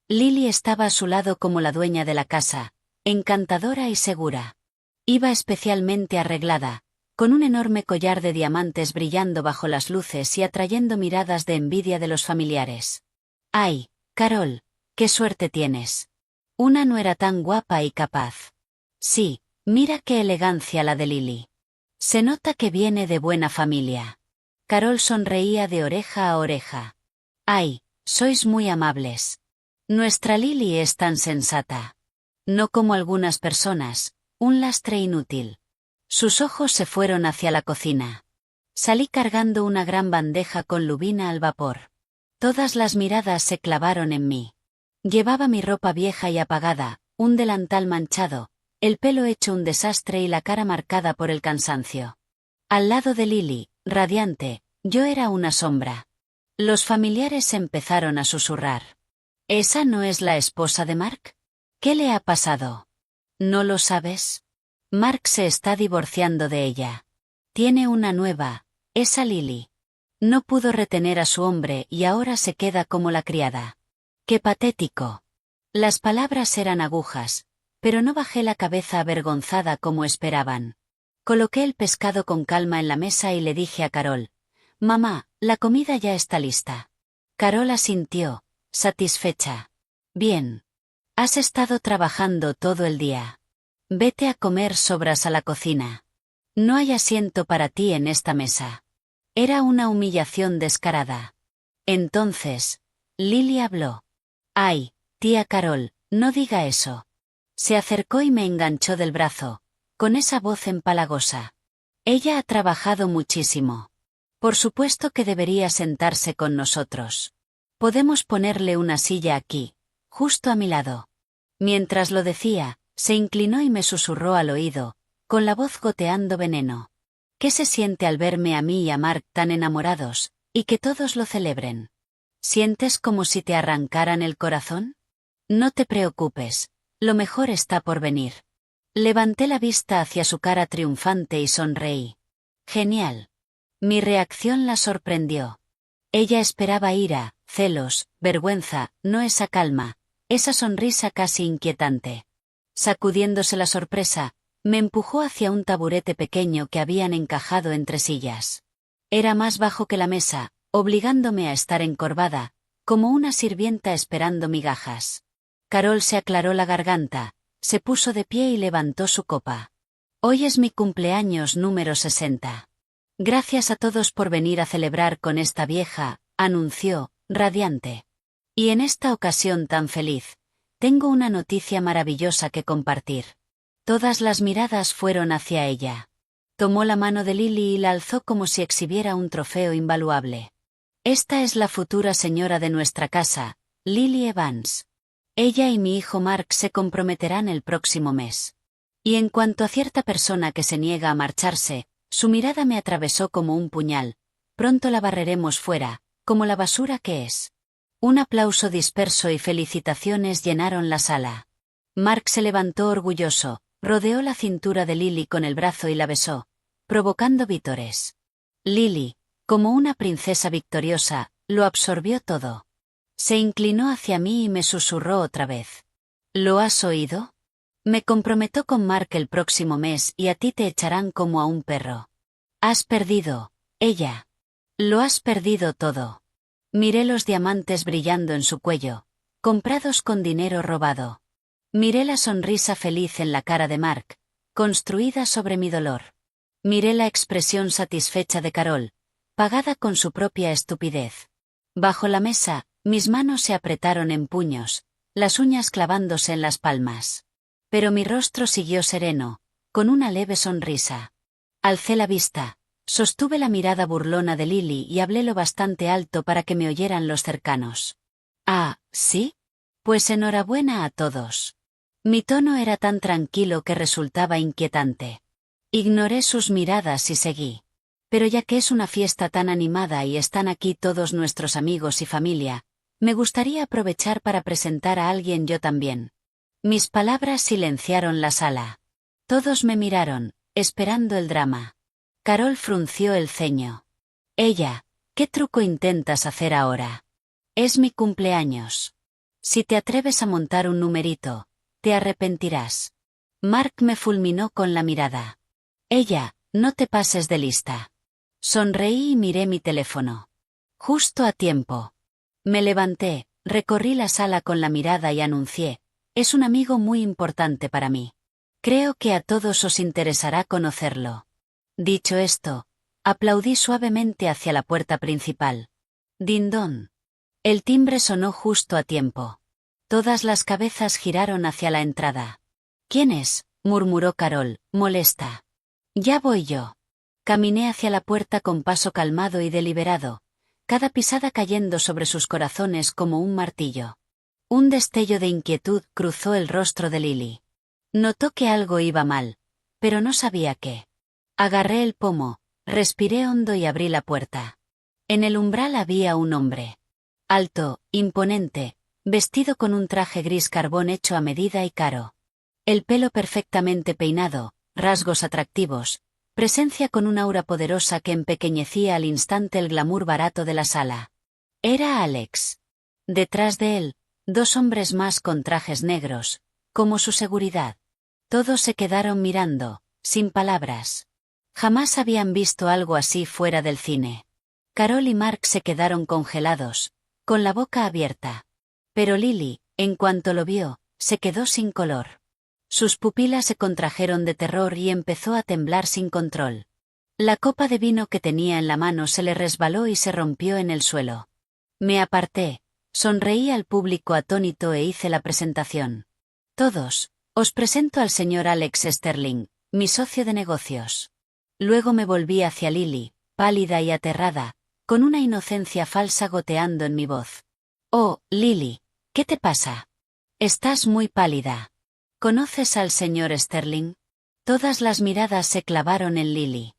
Lily estaba a su lado como la dueña de la casa, encantadora y segura. Iba especialmente arreglada, con un enorme collar de diamantes brillando bajo las luces y atrayendo miradas de envidia de los familiares. ¡Ay, Carol, qué suerte tienes! Una nuera tan guapa y capaz. Sí, mira qué elegancia la de Lily. Se nota que viene de buena familia. Carol sonreía de oreja a oreja. ¡Ay, sois muy amables! Nuestra Lily es tan sensata. No como algunas personas, un lastre inútil. Sus ojos se fueron hacia la cocina. Salí cargando una gran bandeja con lubina al vapor. Todas las miradas se clavaron en mí. Llevaba mi ropa vieja y apagada, un delantal manchado, el pelo hecho un desastre y la cara marcada por el cansancio. Al lado de Lily, radiante, yo era una sombra. Los familiares empezaron a susurrar. ¿Esa no es la esposa de Mark? ¿Qué le ha pasado? ¿No lo sabes? Mark se está divorciando de ella. Tiene una nueva, Esa Lily. No pudo retener a su hombre y ahora se queda como la criada. ¡Qué patético! Las palabras eran agujas, pero no bajé la cabeza avergonzada como esperaban. Coloqué el pescado con calma en la mesa y le dije a Carol: «Mamá, la comida ya está lista». Carol asintió, satisfecha. «Bien. Has estado trabajando todo el día. Vete a comer sobras a la cocina. No hay asiento para ti en esta mesa». Era una humillación descarada. Entonces, Lily habló. «Ay, tía Carol, no diga eso». Se acercó y me enganchó del brazo, con esa voz empalagosa. «Ella ha trabajado muchísimo. Por supuesto que debería sentarse con nosotros. Podemos ponerle una silla aquí, justo a mi lado». Mientras lo decía, se inclinó y me susurró al oído, con la voz goteando veneno. «¿Qué se siente al verme a mí y a Mark tan enamorados, y que todos lo celebren? ¿Sientes como si te arrancaran el corazón? No te preocupes, lo mejor está por venir». Levanté la vista hacia su cara triunfante y sonreí. «Genial». Mi reacción la sorprendió. Ella esperaba ira, celos, vergüenza, no esa calma, esa sonrisa casi inquietante. Sacudiéndose la sorpresa, me empujó hacia un taburete pequeño que habían encajado entre sillas. Era más bajo que la mesa, obligándome a estar encorvada, como una sirvienta esperando migajas. Carol se aclaró la garganta, se puso de pie y levantó su copa. «Hoy es mi cumpleaños número 60. Gracias a todos por venir a celebrar con esta vieja», anunció, radiante. «Y en esta ocasión tan feliz, tengo una noticia maravillosa que compartir». Todas las miradas fueron hacia ella. Tomó la mano de Lily y la alzó como si exhibiera un trofeo invaluable. «Esta es la futura señora de nuestra casa, Lily Evans. Ella y mi hijo Mark se comprometerán el próximo mes». Y en cuanto a cierta persona que se niega a marcharse, su mirada me atravesó como un puñal. «Pronto la barreremos fuera, como la basura que es». Un aplauso disperso y felicitaciones llenaron la sala. Mark se levantó orgulloso, rodeó la cintura de Lily con el brazo y la besó, provocando vítores. Lily, como una princesa victoriosa, lo absorbió todo. Se inclinó hacia mí y me susurró otra vez. «¿Lo has oído? Me comprometo con Mark el próximo mes y a ti te echarán como a un perro. Has perdido, ella. Lo has perdido todo». Miré los diamantes brillando en su cuello, comprados con dinero robado. Miré la sonrisa feliz en la cara de Mark, construida sobre mi dolor. Miré la expresión satisfecha de Carol, pagada con su propia estupidez. Bajo la mesa, mis manos se apretaron en puños, las uñas clavándose en las palmas. Pero mi rostro siguió sereno, con una leve sonrisa. Alcé la vista, sostuve la mirada burlona de Lily y hablé lo bastante alto para que me oyeran los cercanos. «Ah, ¿sí? Pues enhorabuena a todos». Mi tono era tan tranquilo que resultaba inquietante. Ignoré sus miradas y seguí. «Pero ya que es una fiesta tan animada y están aquí todos nuestros amigos y familia, me gustaría aprovechar para presentar a alguien yo también». Mis palabras silenciaron la sala. Todos me miraron, esperando el drama. Carol frunció el ceño. «Ella, ¿qué truco intentas hacer ahora? Es mi cumpleaños. Si te atreves a montar un numerito, te arrepentirás». Mark me fulminó con la mirada. «Ella, no te pases de lista». Sonreí y miré mi teléfono. Justo a tiempo. Me levanté, recorrí la sala con la mirada y anuncié: «Es un amigo muy importante para mí. Creo que a todos os interesará conocerlo». Dicho esto, aplaudí suavemente hacia la puerta principal. Dindón. El timbre sonó justo a tiempo. Todas las cabezas giraron hacia la entrada. «¿Quién es?», murmuró Carol, molesta. «Ya voy yo». Caminé hacia la puerta con paso calmado y deliberado, cada pisada cayendo sobre sus corazones como un martillo. Un destello de inquietud cruzó el rostro de Lily. Notó que algo iba mal, pero no sabía qué. Agarré el pomo, respiré hondo y abrí la puerta. En el umbral había un hombre. Alto, imponente, vestido con un traje gris carbón hecho a medida y caro. El pelo perfectamente peinado, rasgos atractivos, Presencia con un aura poderosa que empequeñecía al instante el glamour barato de la sala. Era Alex. Detrás de él, dos hombres más con trajes negros, como su seguridad. Todos se quedaron mirando, sin palabras. Jamás habían visto algo así fuera del cine. Carol y Mark se quedaron congelados, con la boca abierta. Pero Lily, en cuanto lo vio, se quedó sin color. Sus pupilas se contrajeron de terror y empezó a temblar sin control. La copa de vino que tenía en la mano se le resbaló y se rompió en el suelo. Me aparté, sonreí al público atónito e hice la presentación. Todos, os presento al señor Alex Sterling, mi socio de negocios. Luego me volví hacia Lily, pálida y aterrada, con una inocencia falsa goteando en mi voz. Oh, Lily, ¿qué te pasa? Estás muy pálida. ¿Conoces al señor Sterling? Todas las miradas se clavaron en Lily.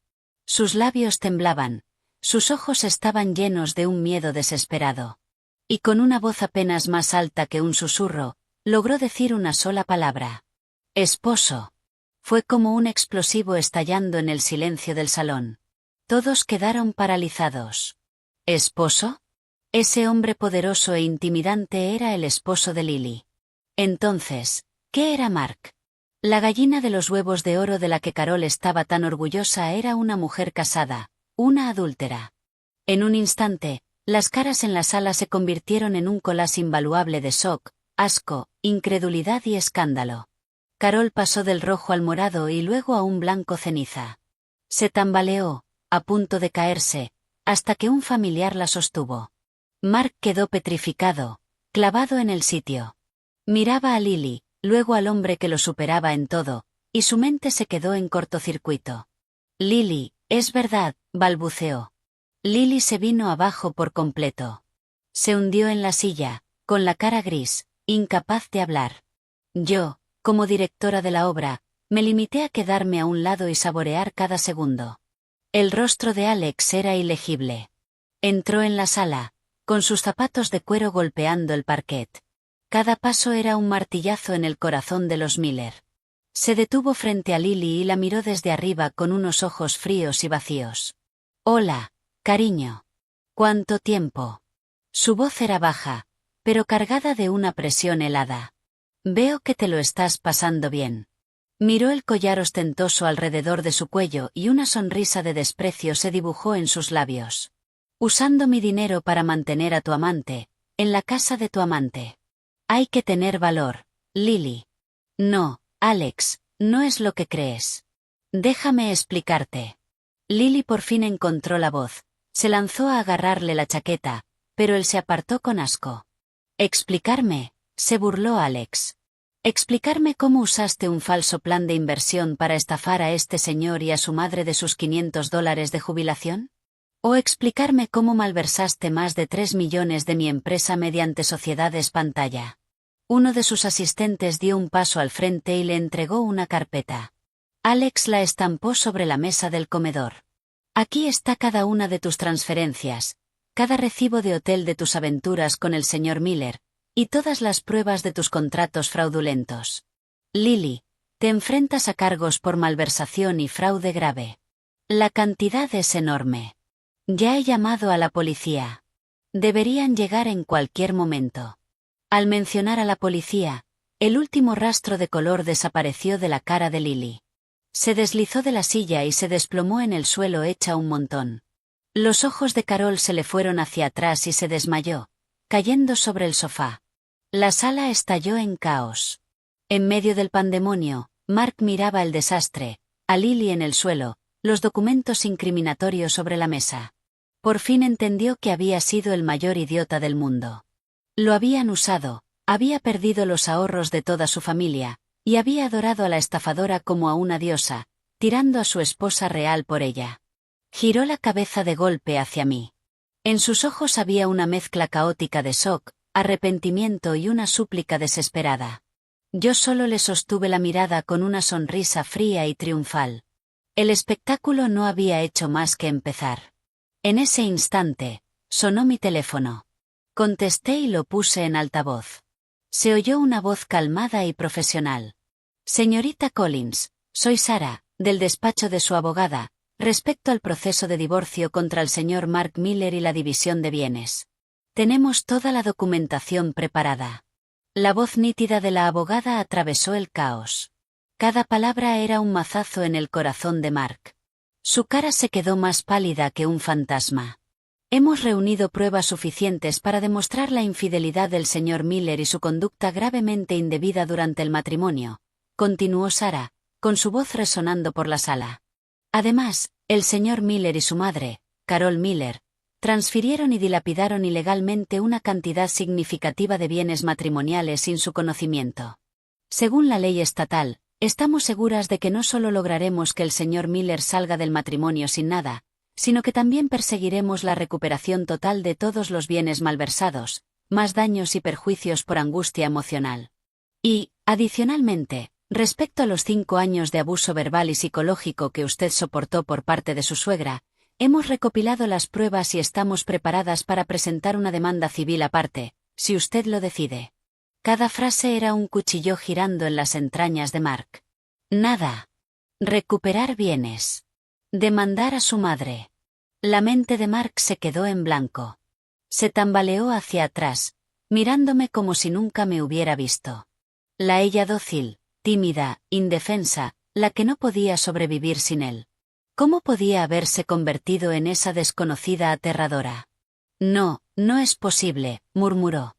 Sus labios temblaban, sus ojos estaban llenos de un miedo desesperado. Y con una voz apenas más alta que un susurro, logró decir una sola palabra. Esposo. Fue como un explosivo estallando en el silencio del salón. Todos quedaron paralizados. ¿Esposo? Ese hombre poderoso e intimidante era el esposo de Lily. Entonces, ¿qué era Mark? La gallina de los huevos de oro de la que Carol estaba tan orgullosa era una mujer casada, una adúltera. En un instante, las caras en la sala se convirtieron en un collage invaluable de shock, asco, incredulidad y escándalo. Carol pasó del rojo al morado y luego a un blanco ceniza. Se tambaleó, a punto de caerse, hasta que un familiar la sostuvo. Mark quedó petrificado, clavado en el sitio. Miraba a Lily, luego al hombre que lo superaba en todo, y su mente se quedó en cortocircuito. Lily, es verdad, balbuceó. Lily se vino abajo por completo. Se hundió en la silla, con la cara gris, incapaz de hablar. Yo, como directora de la obra, me limité a quedarme a un lado y saborear cada segundo. El rostro de Alex era ilegible. Entró en la sala, con sus zapatos de cuero golpeando el parquet. Cada paso era un martillazo en el corazón de los Miller. Se detuvo frente a Lily y la miró desde arriba con unos ojos fríos y vacíos. Hola, cariño. ¿Cuánto tiempo? Su voz era baja, pero cargada de una presión helada. Veo que te lo estás pasando bien. Miró el collar ostentoso alrededor de su cuello y una sonrisa de desprecio se dibujó en sus labios. Usando mi dinero para mantener a tu amante, en la casa de tu amante. Hay que tener valor, Lily. No, Alex, no es lo que crees. Déjame explicarte. Lily por fin encontró la voz, se lanzó a agarrarle la chaqueta, pero él se apartó con asco. ¿Explicarme? Se burló Alex. ¿Explicarme cómo usaste un falso plan de inversión para estafar a este señor y a su madre de sus $500 de jubilación? ¿O explicarme cómo malversaste más de 3 millones de mi empresa mediante sociedades pantalla? Uno de sus asistentes dio un paso al frente y le entregó una carpeta. Alex la estampó sobre la mesa del comedor. Aquí está cada una de tus transferencias, cada recibo de hotel de tus aventuras con el señor Miller, y todas las pruebas de tus contratos fraudulentos. Lily, te enfrentas a cargos por malversación y fraude grave. La cantidad es enorme. Ya he llamado a la policía. Deberían llegar en cualquier momento. Al mencionar a la policía, el último rastro de color desapareció de la cara de Lily. Se deslizó de la silla y se desplomó en el suelo hecha un montón. Los ojos de Carol se le fueron hacia atrás y se desmayó, cayendo sobre el sofá. La sala estalló en caos. En medio del pandemonio, Mark miraba el desastre, a Lily en el suelo, los documentos incriminatorios sobre la mesa. Por fin entendió que había sido el mayor idiota del mundo. Lo habían usado, había perdido los ahorros de toda su familia, y había adorado a la estafadora como a una diosa, tirando a su esposa real por ella. Giró la cabeza de golpe hacia mí. En sus ojos había una mezcla caótica de shock, arrepentimiento y una súplica desesperada. Yo solo le sostuve la mirada con una sonrisa fría y triunfal. El espectáculo no había hecho más que empezar. En ese instante, sonó mi teléfono. Contesté y lo puse en altavoz. Se oyó una voz calmada y profesional. Señorita Collins, soy Sara, del despacho de su abogada, respecto al proceso de divorcio contra el señor Mark Miller y la división de bienes. Tenemos toda la documentación preparada. La voz nítida de la abogada atravesó el caos. Cada palabra era un mazazo en el corazón de Mark. Su cara se quedó más pálida que un fantasma. Hemos reunido pruebas suficientes para demostrar la infidelidad del señor Miller y su conducta gravemente indebida durante el matrimonio, continuó Sarah, con su voz resonando por la sala. Además, el señor Miller y su madre, Carol Miller, transfirieron y dilapidaron ilegalmente una cantidad significativa de bienes matrimoniales sin su conocimiento. Según la ley estatal, estamos seguras de que no solo lograremos que el señor Miller salga del matrimonio sin nada, sino que también perseguiremos la recuperación total de todos los bienes malversados, más daños y perjuicios por angustia emocional. Y, adicionalmente, respecto a los 5 años de abuso verbal y psicológico que usted soportó por parte de su suegra, hemos recopilado las pruebas y estamos preparadas para presentar una demanda civil aparte, si usted lo decide. Cada frase era un cuchillo girando en las entrañas de Mark. Nada. Recuperar bienes. Demandar a su madre. La mente de Mark se quedó en blanco. Se tambaleó hacia atrás, mirándome como si nunca me hubiera visto. La ella dócil, tímida, indefensa, la que no podía sobrevivir sin él. ¿Cómo podía haberse convertido en esa desconocida aterradora? No, no es posible, murmuró.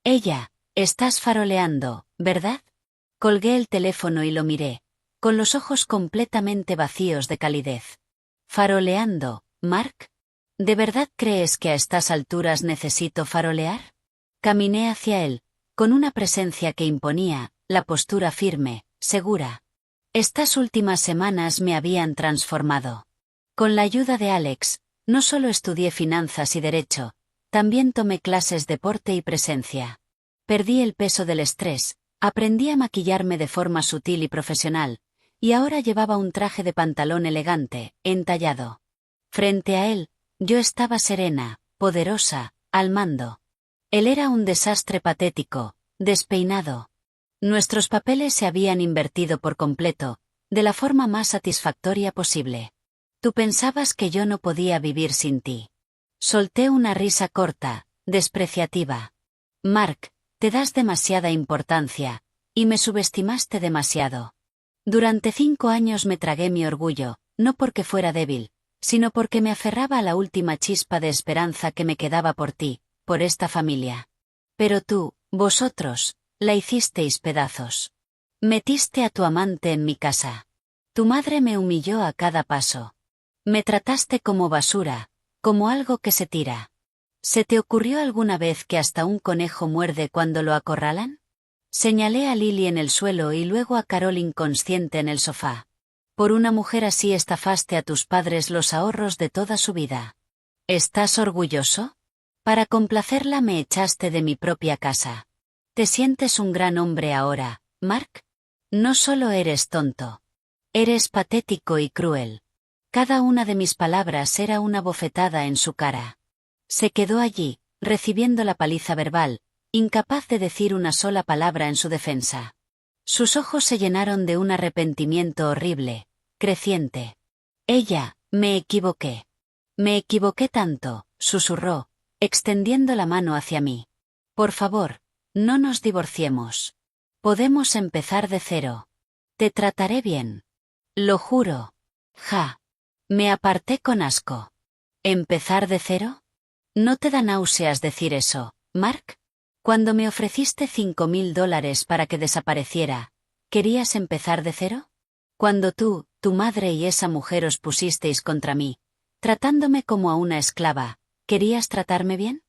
Ella, estás faroleando, ¿verdad? Colgué el teléfono y lo miré, con los ojos completamente vacíos de calidez. ¿Faroleando, Mark? ¿De verdad crees que a estas alturas necesito farolear? Caminé hacia él, con una presencia que imponía, la postura firme, segura. Estas últimas semanas me habían transformado. Con la ayuda de Alex, no solo estudié finanzas y derecho, también tomé clases de porte y presencia. Perdí el peso del estrés, aprendí a maquillarme de forma sutil y profesional, y ahora llevaba un traje de pantalón elegante, entallado. Frente a él, yo estaba serena, poderosa, al mando. Él era un desastre patético, despeinado. Nuestros papeles se habían invertido por completo, de la forma más satisfactoria posible. Tú pensabas que yo no podía vivir sin ti. Solté una risa corta, despreciativa. Mark, te das demasiada importancia, y me subestimaste demasiado. Durante 5 años me tragué mi orgullo, no porque fuera débil, sino porque me aferraba a la última chispa de esperanza que me quedaba por ti, por esta familia. Pero tú, vosotros, la hicisteis pedazos. Metiste a tu amante en mi casa. Tu madre me humilló a cada paso. Me trataste como basura, como algo que se tira. ¿Se te ocurrió alguna vez que hasta un conejo muerde cuando lo acorralan? Señalé a Lily en el suelo y luego a Carol inconsciente en el sofá. Por una mujer así estafaste a tus padres los ahorros de toda su vida. ¿Estás orgulloso? Para complacerla me echaste de mi propia casa. ¿Te sientes un gran hombre ahora, Mark? No solo eres tonto. Eres patético y cruel. Cada una de mis palabras era una bofetada en su cara. Se quedó allí, recibiendo la paliza verbal, incapaz de decir una sola palabra en su defensa. Sus ojos se llenaron de un arrepentimiento horrible, creciente. Ella, me equivoqué. Me equivoqué tanto, susurró, extendiendo la mano hacia mí. Por favor, no nos divorciemos. Podemos empezar de cero. Te trataré bien. Lo juro. Ja. Me aparté con asco. ¿Empezar de cero? ¿No te da náuseas decir eso, Mark? Cuando me ofreciste $5,000 para que desapareciera, ¿querías empezar de cero? Cuando tú, tu madre y esa mujer os pusisteis contra mí, tratándome como a una esclava, ¿querías tratarme bien?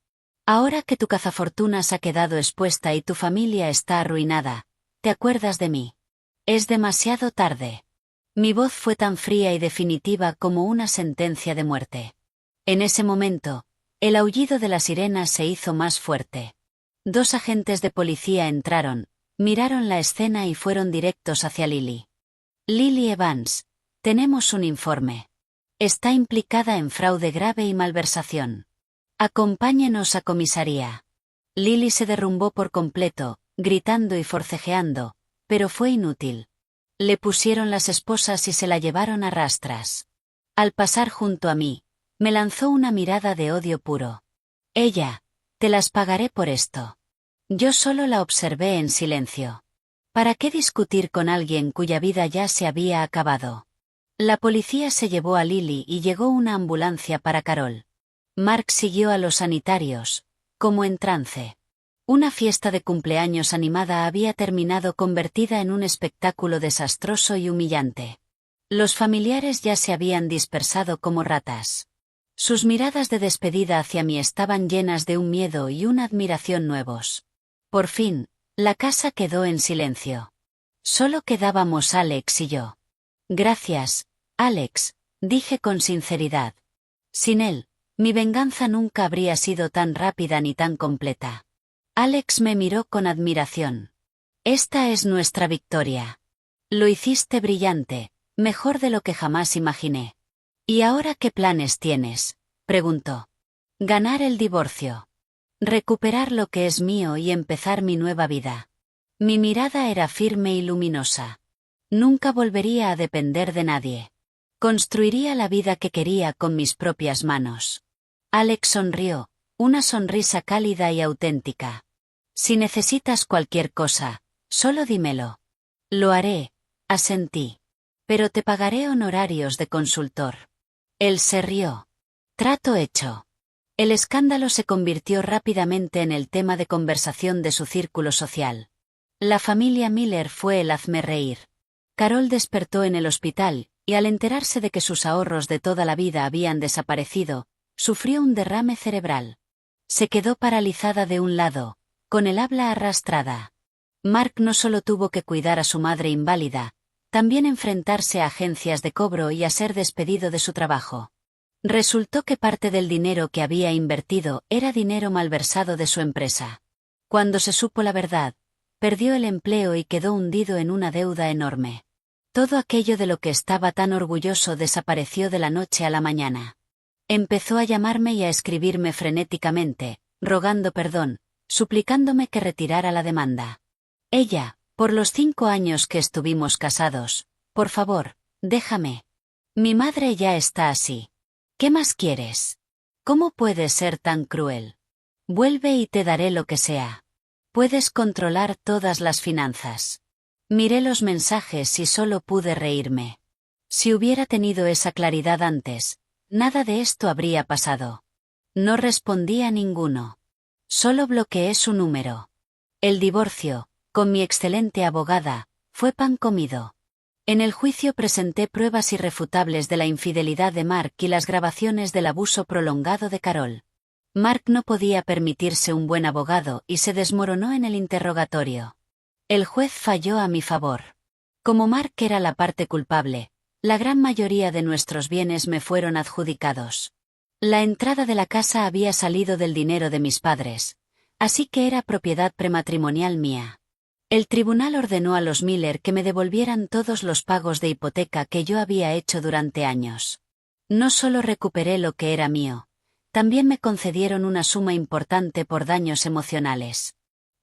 Ahora que tu cazafortunas ha quedado expuesta y tu familia está arruinada, ¿te acuerdas de mí? Es demasiado tarde. Mi voz fue tan fría y definitiva como una sentencia de muerte. En ese momento, el aullido de la sirena se hizo más fuerte. 2 agentes de policía entraron, miraron la escena y fueron directos hacia Lily. Lily Evans, tenemos un informe. Está implicada en fraude grave y malversación. Acompáñenos a comisaría. Lily se derrumbó por completo, gritando y forcejeando, pero fue inútil. Le pusieron las esposas y se la llevaron a rastras. Al pasar junto a mí, me lanzó una mirada de odio puro. Ella, te las pagaré por esto. Yo solo la observé en silencio. ¿Para qué discutir con alguien cuya vida ya se había acabado? La policía se llevó a Lily y llegó una ambulancia para Carol. Mark siguió a los sanitarios, como en trance. Una fiesta de cumpleaños animada había terminado convertida en un espectáculo desastroso y humillante. Los familiares ya se habían dispersado como ratas. Sus miradas de despedida hacia mí estaban llenas de un miedo y una admiración nuevos. Por fin, la casa quedó en silencio. Solo quedábamos Alex y yo. Gracias, Alex, dije con sinceridad. Sin él, mi venganza nunca habría sido tan rápida ni tan completa. Alex me miró con admiración. Esta es nuestra victoria. Lo hiciste brillante, mejor de lo que jamás imaginé. ¿Y ahora qué planes tienes?, preguntó. Ganar el divorcio. Recuperar lo que es mío y empezar mi nueva vida. Mi mirada era firme y luminosa. Nunca volvería a depender de nadie. Construiría la vida que quería con mis propias manos. Alex sonrió, una sonrisa cálida y auténtica. Si necesitas cualquier cosa, solo dímelo. Lo haré, asentí. Pero te pagaré honorarios de consultor. Él se rió. Trato hecho. El escándalo se convirtió rápidamente en el tema de conversación de su círculo social. La familia Miller fue el hazmerreír. Carol despertó en el hospital, y al enterarse de que sus ahorros de toda la vida habían desaparecido, sufrió un derrame cerebral. Se quedó paralizada de un lado, con el habla arrastrada. Mark no solo tuvo que cuidar a su madre inválida, también enfrentarse a agencias de cobro y a ser despedido de su trabajo. Resultó que parte del dinero que había invertido era dinero malversado de su empresa. Cuando se supo la verdad, perdió el empleo y quedó hundido en una deuda enorme. Todo aquello de lo que estaba tan orgulloso desapareció de la noche a la mañana. Empezó a llamarme y a escribirme frenéticamente, rogando perdón, suplicándome que retirara la demanda. Ella, por los 5 años que estuvimos casados, por favor, déjame. Mi madre ya está así. ¿Qué más quieres? ¿Cómo puedes ser tan cruel? Vuelve y te daré lo que sea. Puedes controlar todas las finanzas. Miré los mensajes y solo pude reírme. Si hubiera tenido esa claridad antes, nada de esto habría pasado. No respondí a ninguno. Solo bloqueé su número. El divorcio, con mi excelente abogada, fue pan comido. En el juicio presenté pruebas irrefutables de la infidelidad de Mark y las grabaciones del abuso prolongado de Carol. Mark no podía permitirse un buen abogado y se desmoronó en el interrogatorio. El juez falló a mi favor. Como Mark era la parte culpable, la gran mayoría de nuestros bienes me fueron adjudicados. La entrada de la casa había salido del dinero de mis padres, así que era propiedad prematrimonial mía. El tribunal ordenó a los Miller que me devolvieran todos los pagos de hipoteca que yo había hecho durante años. No solo recuperé lo que era mío, también me concedieron una suma importante por daños emocionales.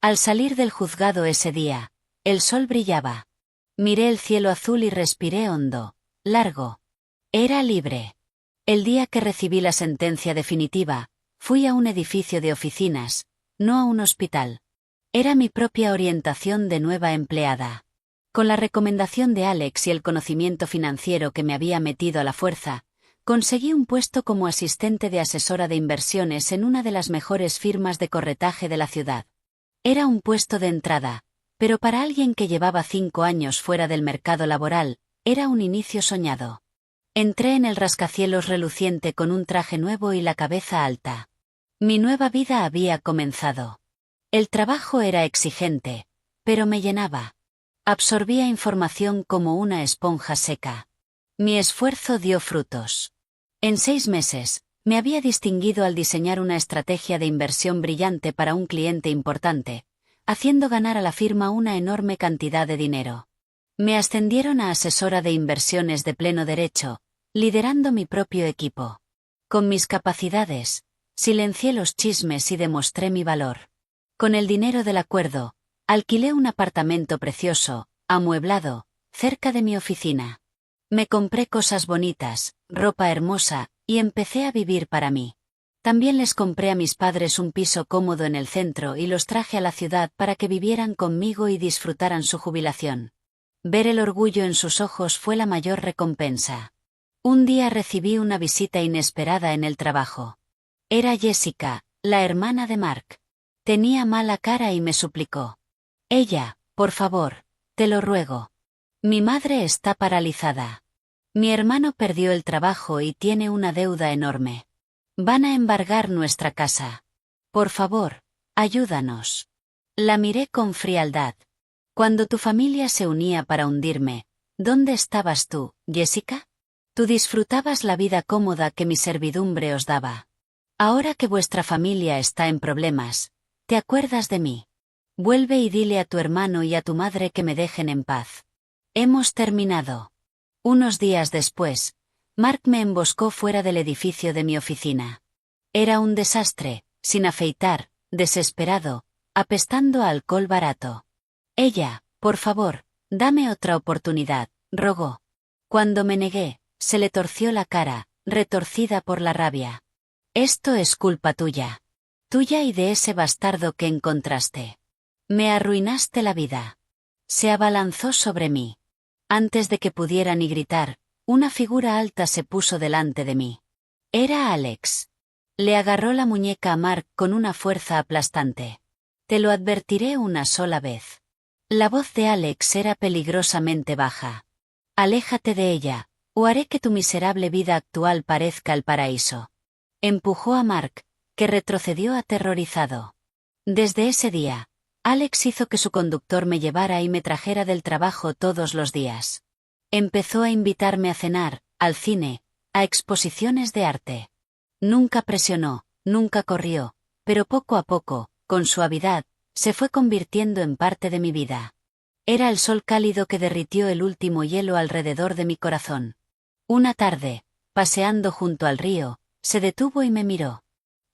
Al salir del juzgado ese día, el sol brillaba. Miré el cielo azul y respiré hondo, largo. Era libre. El día que recibí la sentencia definitiva, fui a un edificio de oficinas, no a un hospital. Era mi propia orientación de nueva empleada. Con la recomendación de Alex y el conocimiento financiero que me había metido a la fuerza, conseguí un puesto como asistente de asesora de inversiones en una de las mejores firmas de corretaje de la ciudad. Era un puesto de entrada, pero para alguien que llevaba 5 años fuera del mercado laboral, era un inicio soñado. Entré en el rascacielos reluciente con un traje nuevo y la cabeza alta. Mi nueva vida había comenzado. El trabajo era exigente, pero me llenaba. Absorbía información como una esponja seca. Mi esfuerzo dio frutos. En 6 meses, me había distinguido al diseñar una estrategia de inversión brillante para un cliente importante, haciendo ganar a la firma una enorme cantidad de dinero. Me ascendieron a asesora de inversiones de pleno derecho, liderando mi propio equipo. Con mis capacidades, silencié los chismes y demostré mi valor. Con el dinero del acuerdo, alquilé un apartamento precioso, amueblado, cerca de mi oficina. Me compré cosas bonitas, ropa hermosa, y empecé a vivir para mí. También les compré a mis padres un piso cómodo en el centro y los traje a la ciudad para que vivieran conmigo y disfrutaran su jubilación. Ver el orgullo en sus ojos fue la mayor recompensa. Un día recibí una visita inesperada en el trabajo. Era Jessica, la hermana de Mark. Tenía mala cara y me suplicó. Ella, por favor, te lo ruego. Mi madre está paralizada. Mi hermano perdió el trabajo y tiene una deuda enorme. Van a embargar nuestra casa. Por favor, ayúdanos. La miré con frialdad. Cuando tu familia se unía para hundirme, ¿dónde estabas tú, Jessica? Tú disfrutabas la vida cómoda que mi servidumbre os daba. Ahora que vuestra familia está en problemas, ¿te acuerdas de mí? Vuelve y dile a tu hermano y a tu madre que me dejen en paz. Hemos terminado. Unos días después, Mark me emboscó fuera del edificio de mi oficina. Era un desastre, sin afeitar, desesperado, apestando a alcohol barato. Ella, por favor, dame otra oportunidad, rogó. Cuando me negué, se le torció la cara, retorcida por la rabia. Esto es culpa tuya. Tuya y de ese bastardo que encontraste. Me arruinaste la vida. Se abalanzó sobre mí. Antes de que pudiera ni gritar, una figura alta se puso delante de mí. Era Alex. Le agarró la muñeca a Mark con una fuerza aplastante. Te lo advertiré una sola vez. La voz de Alex era peligrosamente baja. Aléjate de ella, o haré que tu miserable vida actual parezca el paraíso. Empujó a Mark, que retrocedió aterrorizado. Desde ese día, Alex hizo que su conductor me llevara y me trajera del trabajo todos los días. Empezó a invitarme a cenar, al cine, a exposiciones de arte. Nunca presionó, nunca corrió, pero poco a poco, con suavidad, se fue convirtiendo en parte de mi vida. Era el sol cálido que derritió el último hielo alrededor de mi corazón. Una tarde, paseando junto al río, se detuvo y me miró.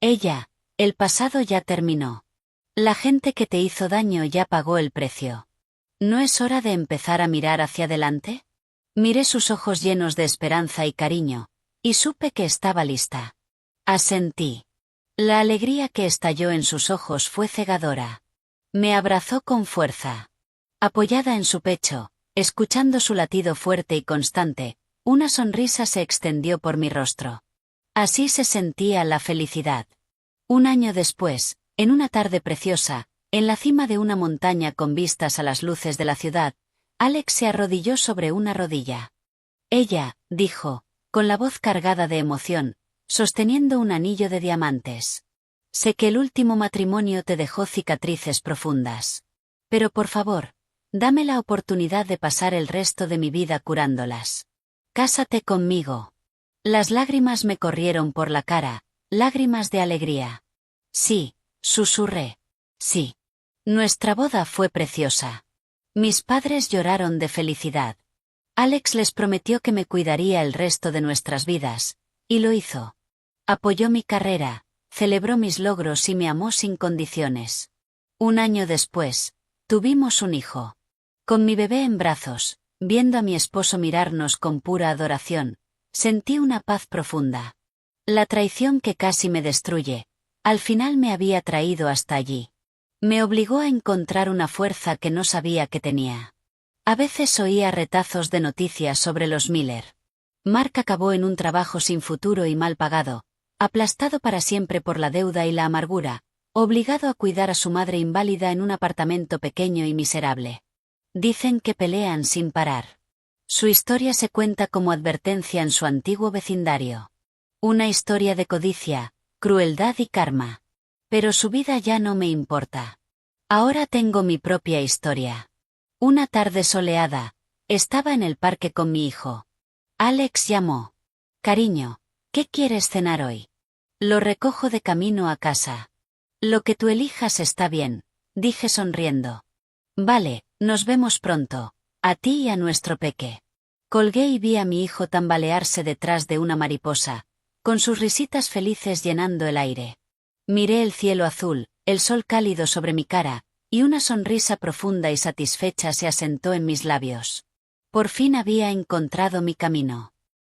Ella, el pasado ya terminó. La gente que te hizo daño ya pagó el precio. ¿No es hora de empezar a mirar hacia adelante? Miré sus ojos llenos de esperanza y cariño, y supe que estaba lista. Asentí. La alegría que estalló en sus ojos fue cegadora. Me abrazó con fuerza. Apoyada en su pecho, escuchando su latido fuerte y constante, una sonrisa se extendió por mi rostro. Así se sentía la felicidad. Un año después, en una tarde preciosa, en la cima de una montaña con vistas a las luces de la ciudad, Alex se arrodilló sobre una rodilla. Ella, dijo, con la voz cargada de emoción, sosteniendo un anillo de diamantes. Sé que el último matrimonio te dejó cicatrices profundas. Pero por favor, dame la oportunidad de pasar el resto de mi vida curándolas. Cásate conmigo. Las lágrimas me corrieron por la cara, lágrimas de alegría. Sí, susurré. Sí. Nuestra boda fue preciosa. Mis padres lloraron de felicidad. Alex les prometió que me cuidaría el resto de nuestras vidas, y lo hizo. Apoyó mi carrera, celebró mis logros y me amó sin condiciones. Un año después, tuvimos un hijo. Con mi bebé en brazos, viendo a mi esposo mirarnos con pura adoración, sentí una paz profunda. La traición que casi me destruye, al final me había traído hasta allí. Me obligó a encontrar una fuerza que no sabía que tenía. A veces oía retazos de noticias sobre los Miller. Mark acabó en un trabajo sin futuro y mal pagado, aplastado para siempre por la deuda y la amargura, obligado a cuidar a su madre inválida en un apartamento pequeño y miserable. Dicen que pelean sin parar. Su historia se cuenta como advertencia en su antiguo vecindario. Una historia de codicia, crueldad y karma. Pero su vida ya no me importa. Ahora tengo mi propia historia. Una tarde soleada, estaba en el parque con mi hijo. Alex llamó. Cariño, ¿qué quieres cenar hoy? Lo recojo de camino a casa. Lo que tú elijas está bien, dije sonriendo. Vale, nos vemos pronto, a ti y a nuestro peque. Colgué y vi a mi hijo tambalearse detrás de una mariposa, con sus risitas felices llenando el aire. Miré el cielo azul, el sol cálido sobre mi cara, y una sonrisa profunda y satisfecha se asentó en mis labios. Por fin había encontrado mi camino.